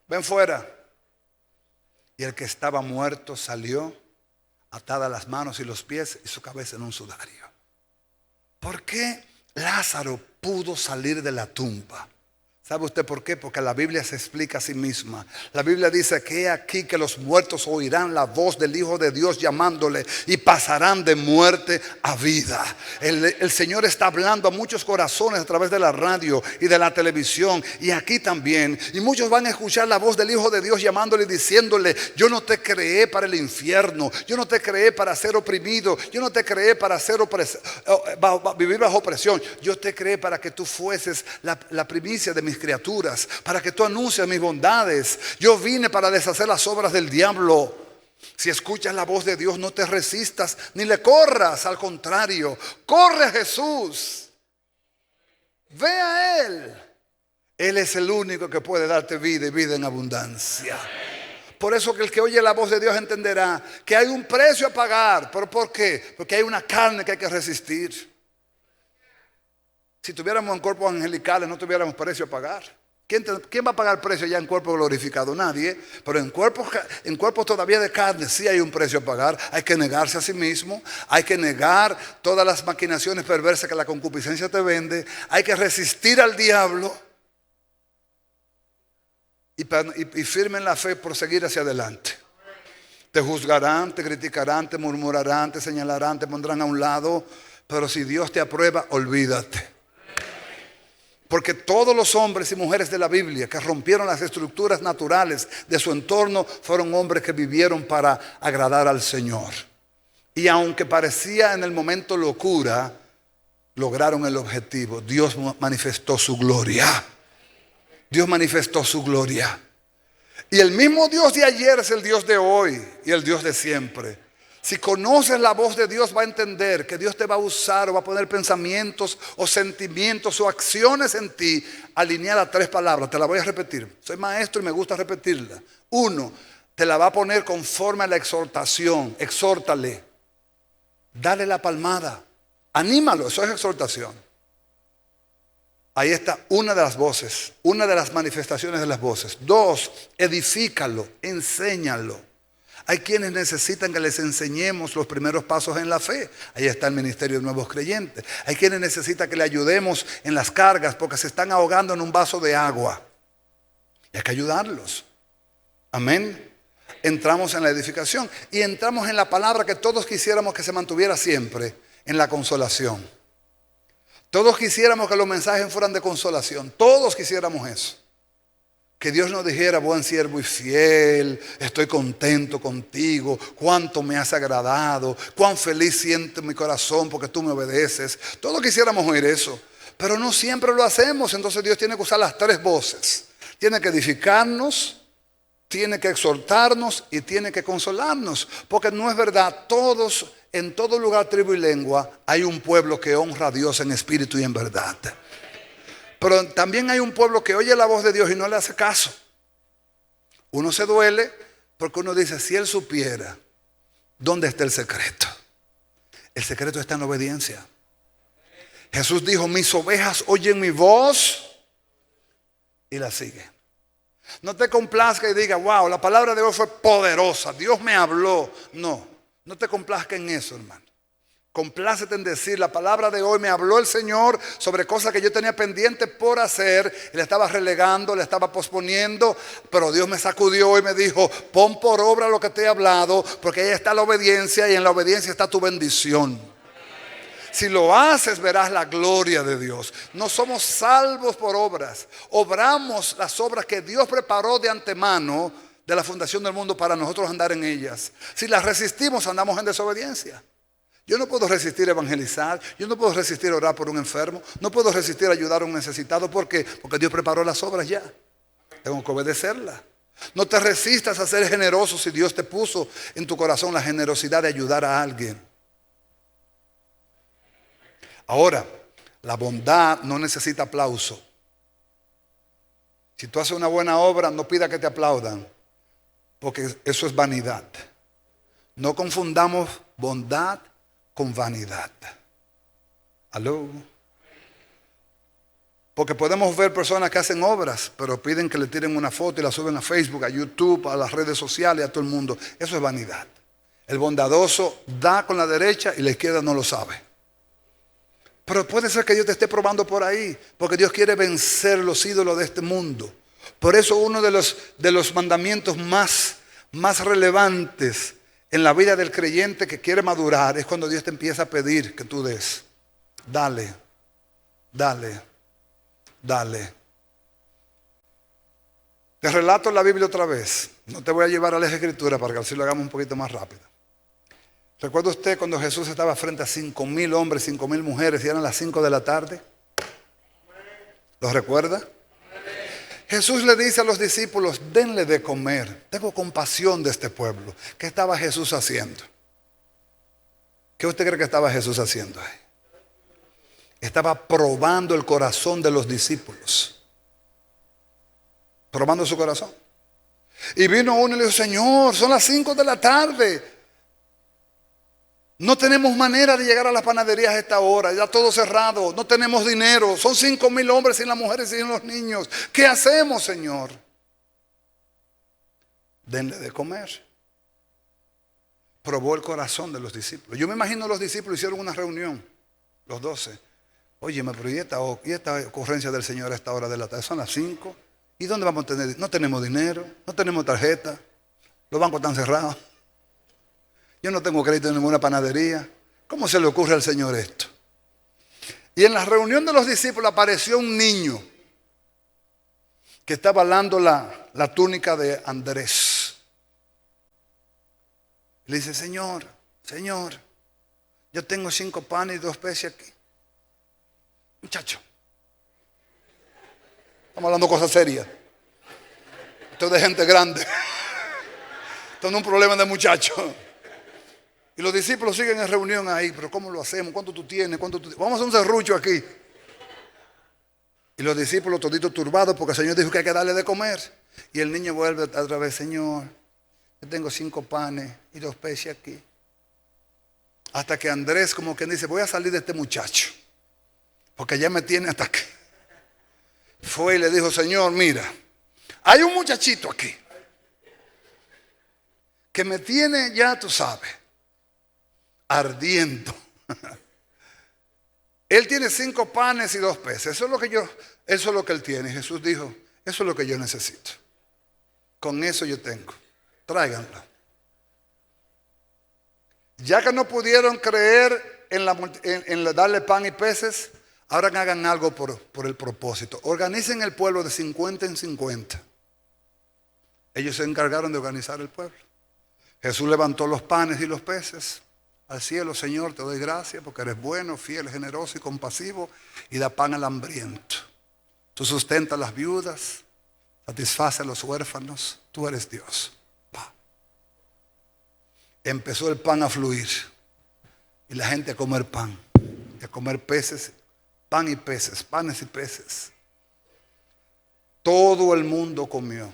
ven fuera. Y el que estaba muerto salió, atadas las manos y los pies y su cabeza en un sudario. ¿Por qué Lázaro pudo salir de la tumba? ¿Sabe usted por qué? Porque la Biblia se explica a sí misma. La Biblia dice que aquí que los muertos oirán la voz del Hijo de Dios llamándole y pasarán de muerte a vida. El Señor está hablando a muchos corazones a través de la radio y de la televisión y aquí también. Y muchos van a escuchar la voz del Hijo de Dios llamándole y diciéndole: yo no te creé para el infierno, yo no te creé para ser oprimido, yo no te creé para vivir bajo opresión. Yo te creé para que tú fueses la primicia de mis criaturas, para que tú anuncies mis bondades. Yo vine para deshacer las obras del diablo. Si escuchas la voz de Dios, no te resistas ni le corras, al contrario, corre a Jesús, ve a Él. Él es el único que puede darte vida y vida en abundancia. Por eso que el que oye la voz de Dios entenderá que hay un precio a pagar. ¿Pero por qué? Porque hay una carne que hay que resistir. Si tuviéramos en cuerpos angelicales, no tuviéramos precio a pagar. ¿Quién va a pagar precio ya en cuerpo glorificado? Nadie. Pero en cuerpos todavía de carne sí hay un precio a pagar. Hay que negarse a sí mismo. Hay que negar todas las maquinaciones perversas que la concupiscencia te vende. Hay que resistir al diablo. Y firme en la fe por seguir hacia adelante. Te juzgarán, te criticarán, te murmurarán, te señalarán, te pondrán a un lado. Pero si Dios te aprueba, olvídate. Porque todos los hombres y mujeres de la Biblia que rompieron las estructuras naturales de su entorno fueron hombres que vivieron para agradar al Señor. Y aunque parecía en el momento locura, lograron el objetivo. Dios manifestó su gloria. Dios manifestó su gloria. Y el mismo Dios de ayer es el Dios de hoy y el Dios de siempre. Si conoces la voz de Dios, va a entender que Dios te va a usar o va a poner pensamientos o sentimientos o acciones en ti alineadas a 3 palabras. Te la voy a repetir. Soy maestro y me gusta repetirla. 1, te la va a poner conforme a la exhortación. Exhórtale. Dale la palmada. Anímalo. Eso es exhortación. Ahí está una de las voces, una de las manifestaciones de las voces. 2, edifícalo, enséñalo. Hay quienes necesitan que les enseñemos los primeros pasos en la fe. Ahí está el ministerio de nuevos creyentes. Hay quienes necesitan que le ayudemos en las cargas porque se están ahogando en un vaso de agua. Y hay que ayudarlos. Amén. Entramos en la edificación y entramos en la palabra que todos quisiéramos que se mantuviera siempre, en la consolación. Todos quisiéramos que los mensajes fueran de consolación. Todos quisiéramos eso. Que Dios nos dijera: buen siervo y fiel, estoy contento contigo, cuánto me has agradado, cuán feliz siento mi corazón porque tú me obedeces. Todos quisiéramos oír eso, pero no siempre lo hacemos. Entonces Dios tiene que usar las 3 voces. Tiene que edificarnos, tiene que exhortarnos y tiene que consolarnos. Porque no es verdad, todos, en todo lugar, tribu y lengua, hay un pueblo que honra a Dios en espíritu y en verdad. Pero también hay un pueblo que oye la voz de Dios y no le hace caso. Uno se duele porque uno dice: si él supiera dónde está el secreto. El secreto está en la obediencia. Jesús dijo: mis ovejas oyen mi voz y la siguen. No te complazca y diga: wow, la palabra de hoy fue poderosa, Dios me habló. No, no te complazca en eso, hermano. Complácete en decir: la palabra de hoy me habló el Señor sobre cosas que yo tenía pendientes por hacer y le estaba relegando, le estaba posponiendo, pero Dios me sacudió y me dijo: pon por obra lo que te he hablado, porque ahí está la obediencia y en la obediencia está tu bendición. Si lo haces, verás la gloria de Dios. No somos salvos por obras. Obramos las obras que Dios preparó de antemano de la fundación del mundo para nosotros andar en ellas. Si las resistimos, andamos en desobediencia. Yo no puedo resistir evangelizar. Yo no puedo resistir orar por un enfermo. No puedo resistir ayudar a un necesitado. ¿Por qué? Porque Dios preparó las obras ya. Tengo que obedecerlas. No te resistas a ser generoso si Dios te puso en tu corazón la generosidad de ayudar a alguien. Ahora, la bondad no necesita aplauso. Si tú haces una buena obra, no pida que te aplaudan, porque eso es vanidad. No confundamos bondad con vanidad. ¿Aló? Porque podemos ver personas que hacen obras, pero piden que le tiren una foto y la suben a Facebook, a YouTube, a las redes sociales, a todo el mundo. Eso es vanidad. El bondadoso da con la derecha y la izquierda no lo sabe. Pero puede ser que Dios te esté probando por ahí, porque Dios quiere vencer los ídolos de este mundo. Por eso uno de los mandamientos más relevantes en la vida del creyente que quiere madurar es cuando Dios te empieza a pedir que tú des. Dale, dale, dale. Te relato la Biblia otra vez. No te voy a llevar a las Escrituras para que así lo hagamos un poquito más rápido. ¿Recuerda usted cuando Jesús estaba frente a 5,000 hombres, 5,000 mujeres y eran las 5 de la tarde? ¿Lo recuerda? Jesús le dice a los discípulos: denle de comer. Tengo compasión de este pueblo. ¿Qué estaba Jesús haciendo? ¿Qué usted cree que estaba Jesús haciendo ahí? Estaba probando el corazón de los discípulos. Probando su corazón. Y vino uno y le dijo: Señor, son las 5 de la tarde. No tenemos manera de llegar a las panaderías a esta hora. Ya todo cerrado. No tenemos dinero. Son 5,000 hombres sin las mujeres y sin los niños. ¿Qué hacemos, Señor? Denle de comer. Probó el corazón de los discípulos. Yo me imagino los discípulos hicieron una reunión. Los 12. Óyeme, pero ¿y esta ocurrencia del Señor a esta hora de la tarde? Son las 5. ¿Y dónde vamos a tener? No tenemos dinero. No tenemos tarjeta. Los bancos están cerrados. Yo no tengo crédito en ninguna panadería. ¿Cómo se le ocurre al Señor esto? Y en la reunión de los discípulos apareció un niño que estaba alando la túnica de Andrés. Le dice: Señor, Señor, yo tengo 5 panes y 2 peces aquí. Muchacho, estamos hablando de cosas serias. Esto es de gente grande. Esto no es un problema de muchachos. Y los discípulos siguen en reunión ahí. Pero ¿cómo lo hacemos? ¿Cuánto tú tienes? Vamos a hacer un serrucho aquí. Y los discípulos toditos turbados porque el Señor dijo que hay que darle de comer. Y el niño vuelve otra vez: Señor, yo tengo 5 panes y 2 peces aquí. Hasta que Andrés, como quien dice, voy a salir de este muchacho, porque ya me tiene hasta aquí. Fue y le dijo: Señor, mira, hay un muchachito aquí que me tiene, ya tú sabes, ardiendo. Él tiene 5 panes y 2 peces. Eso es lo que él tiene. Jesús dijo: eso es lo que yo necesito. Con eso yo tengo. Tráiganlo. Ya que no pudieron creer en darle pan y peces, ahora hagan algo por el propósito. Organicen el pueblo de 50 en 50. Ellos se encargaron de organizar el pueblo. Jesús levantó los panes y los peces al cielo: Señor, te doy gracias porque eres bueno, fiel, generoso y compasivo, y da pan al hambriento. Tú sustentas a las viudas, satisfaces a los huérfanos. Tú eres Dios. Empezó el pan a fluir y la gente a comer pan, a comer peces, pan y peces, panes y peces. Todo el mundo comió.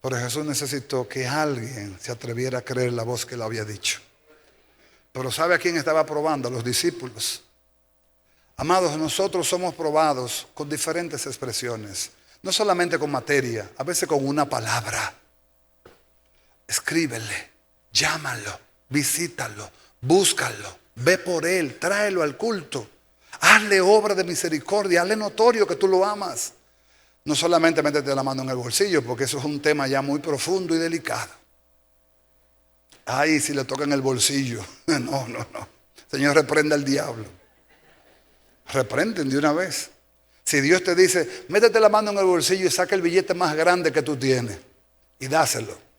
Pero Jesús necesitó que alguien se atreviera a creer la voz que le había dicho. Pero ¿sabe a quién estaba probando? A los discípulos. Amados, nosotros somos probados con diferentes expresiones. No solamente con materia, a veces con una palabra. Escríbele, llámalo, visítalo, búscalo, ve por él, tráelo al culto. Hazle obra de misericordia, hazle notorio que tú lo amas. No solamente métete la mano en el bolsillo, porque eso es un tema ya muy profundo y delicado. Ay, si le toca en el bolsillo. No. Señor, reprenda al diablo. Reprenden de una vez. Si Dios te dice: métete la mano en el bolsillo y saca el billete más grande que tú tienes y dáselo.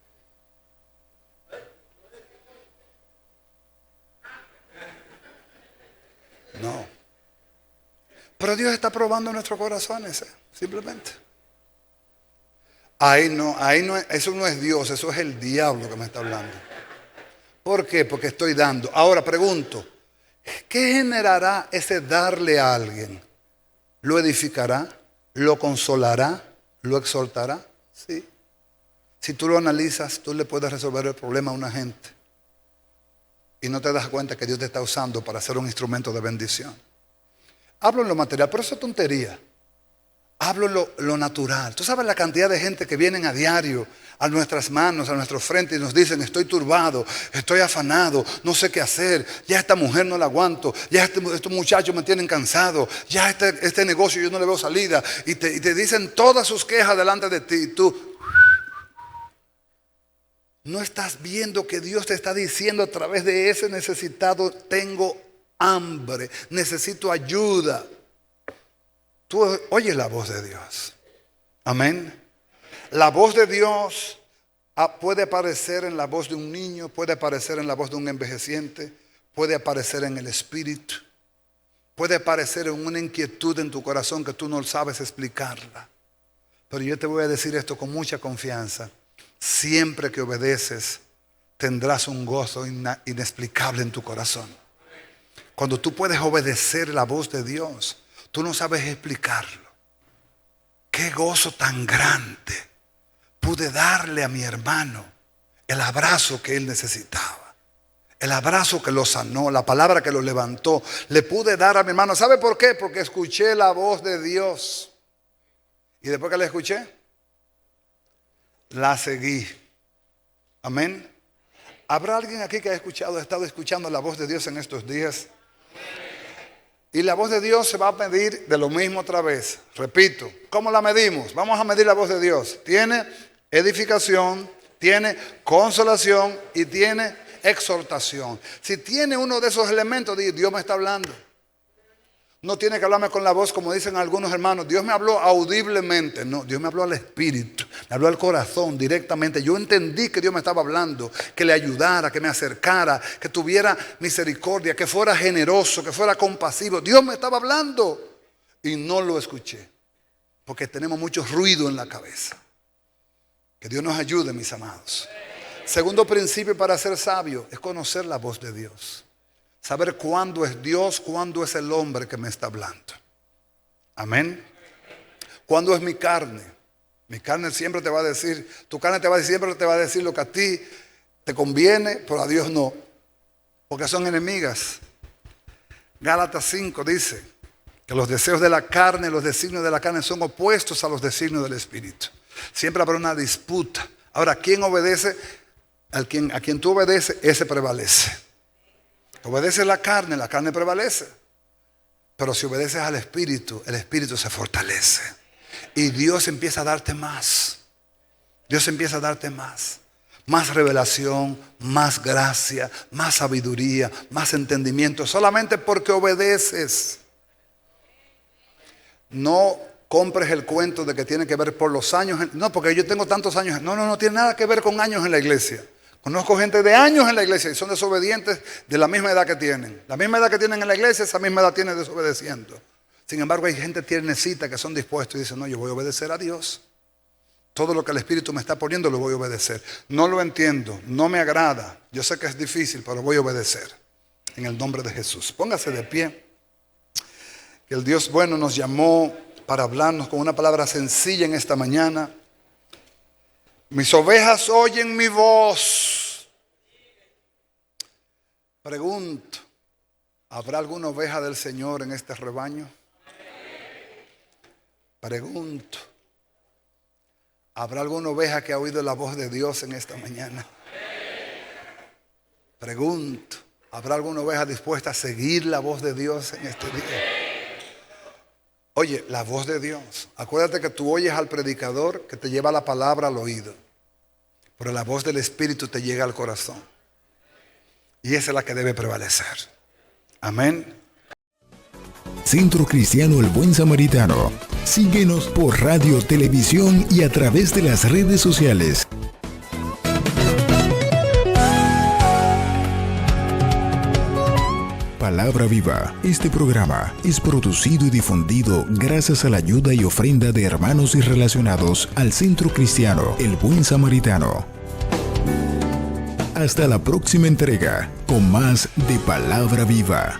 No. Pero Dios está probando nuestros corazones, simplemente. Ahí no, eso no es Dios, eso es el diablo que me está hablando. ¿Por qué? Porque estoy dando. Ahora pregunto, ¿qué generará ese darle a alguien? ¿Lo edificará? ¿Lo consolará? ¿Lo exhortará? Sí. Si tú lo analizas, tú le puedes resolver el problema a una gente. Y no te das cuenta que Dios te está usando para ser un instrumento de bendición. Hablo en lo material, pero eso es tontería. Hablo en lo natural. Tú sabes la cantidad de gente que vienen a diario a nuestras manos, a nuestro frente, y nos dicen: estoy turbado, estoy afanado, no sé qué hacer, ya esta mujer no la aguanto, ya estos muchachos me tienen cansado, ya este negocio yo no le veo salida. Y te dicen todas sus quejas delante de ti, y tú no estás viendo que Dios te está diciendo a través de ese necesitado: tengo hambre, necesito ayuda. Tú oyes la voz de Dios. Amén. La voz de Dios puede aparecer en la voz de un niño, puede aparecer en la voz de un envejeciente, puede aparecer en el espíritu, puede aparecer en una inquietud en tu corazón que tú no sabes explicarla. Pero yo te voy a decir esto con mucha confianza: siempre que obedeces, tendrás un gozo inexplicable en tu corazón. Cuando tú puedes obedecer la voz de Dios, tú no sabes explicarlo. Qué gozo tan grande. Pude darle a mi hermano el abrazo que él necesitaba, el abrazo que lo sanó, la palabra que lo levantó. Le pude dar a mi hermano. ¿Sabe por qué? Porque escuché la voz de Dios. Y después que la escuché, la seguí. Amén. ¿Habrá alguien aquí que ha estado escuchando la voz de Dios en estos días? Y la voz de Dios se va a medir de lo mismo otra vez. Repito, ¿cómo la medimos? Vamos a medir la voz de Dios. Tiene edificación, tiene consolación y tiene exhortación. Si tiene uno de esos elementos, Dios me está hablando. No tiene que hablarme con la voz como dicen algunos hermanos. Dios me habló audiblemente. No, Dios me habló al espíritu, me habló al corazón directamente. Yo entendí que Dios me estaba hablando, que le ayudara, que me acercara, que tuviera misericordia, que fuera generoso, que fuera compasivo. Dios me estaba hablando y no lo escuché porque tenemos mucho ruido en la cabeza. Que Dios nos ayude, mis amados. Segundo principio para ser sabio es conocer la voz de Dios. Saber cuándo es Dios, cuándo es el hombre que me está hablando. Amén. ¿Cuándo es mi carne? Mi carne siempre te va a decir, tu carne siempre te va a decir lo que a ti te conviene, pero a Dios no. Porque son enemigas. Gálatas 5 dice que los deseos de la carne, los designios de la carne son opuestos a los designios del Espíritu. Siempre habrá una disputa. Ahora, ¿quién obedece? A quien tú obedeces, ese prevalece. Obedeces la carne prevalece. Pero si obedeces al Espíritu, el Espíritu se fortalece. Y Dios empieza a darte más. Dios empieza a darte más. Más revelación, más gracia, más sabiduría, más entendimiento. Solamente porque obedeces. No compres el cuento de que tiene que ver por los años. No, porque yo tengo tantos años. No tiene nada que ver con años en la iglesia. Conozco gente de años en la iglesia y son desobedientes de la misma edad que tienen. La misma edad que tienen en la iglesia, esa misma edad tienen desobedeciendo. Sin embargo, hay gente tiernecita que son dispuestos y dicen, no, yo voy a obedecer a Dios. Todo lo que el Espíritu me está poniendo lo voy a obedecer. No lo entiendo, no me agrada. Yo sé que es difícil, pero voy a obedecer. En el nombre de Jesús. Póngase de pie. Que el Dios bueno nos llamó para hablarnos con una palabra sencilla en esta mañana. Mis ovejas oyen mi voz. Pregunto, ¿habrá alguna oveja del Señor en este rebaño? Pregunto, ¿habrá alguna oveja que ha oído la voz de Dios en esta mañana? Pregunto, ¿habrá alguna oveja dispuesta a seguir la voz de Dios en este día? Oye, la voz de Dios. Acuérdate que tú oyes al predicador que te lleva la palabra al oído. Pero la voz del Espíritu te llega al corazón. Y esa es la que debe prevalecer. Amén. Centro Cristiano El Buen Samaritano. Síguenos por radio, televisión y a través de las redes sociales. Palabra Viva. Este programa es producido y difundido gracias a la ayuda y ofrenda de hermanos y relacionados al Centro Cristiano El Buen Samaritano. Hasta la próxima entrega con más de Palabra Viva.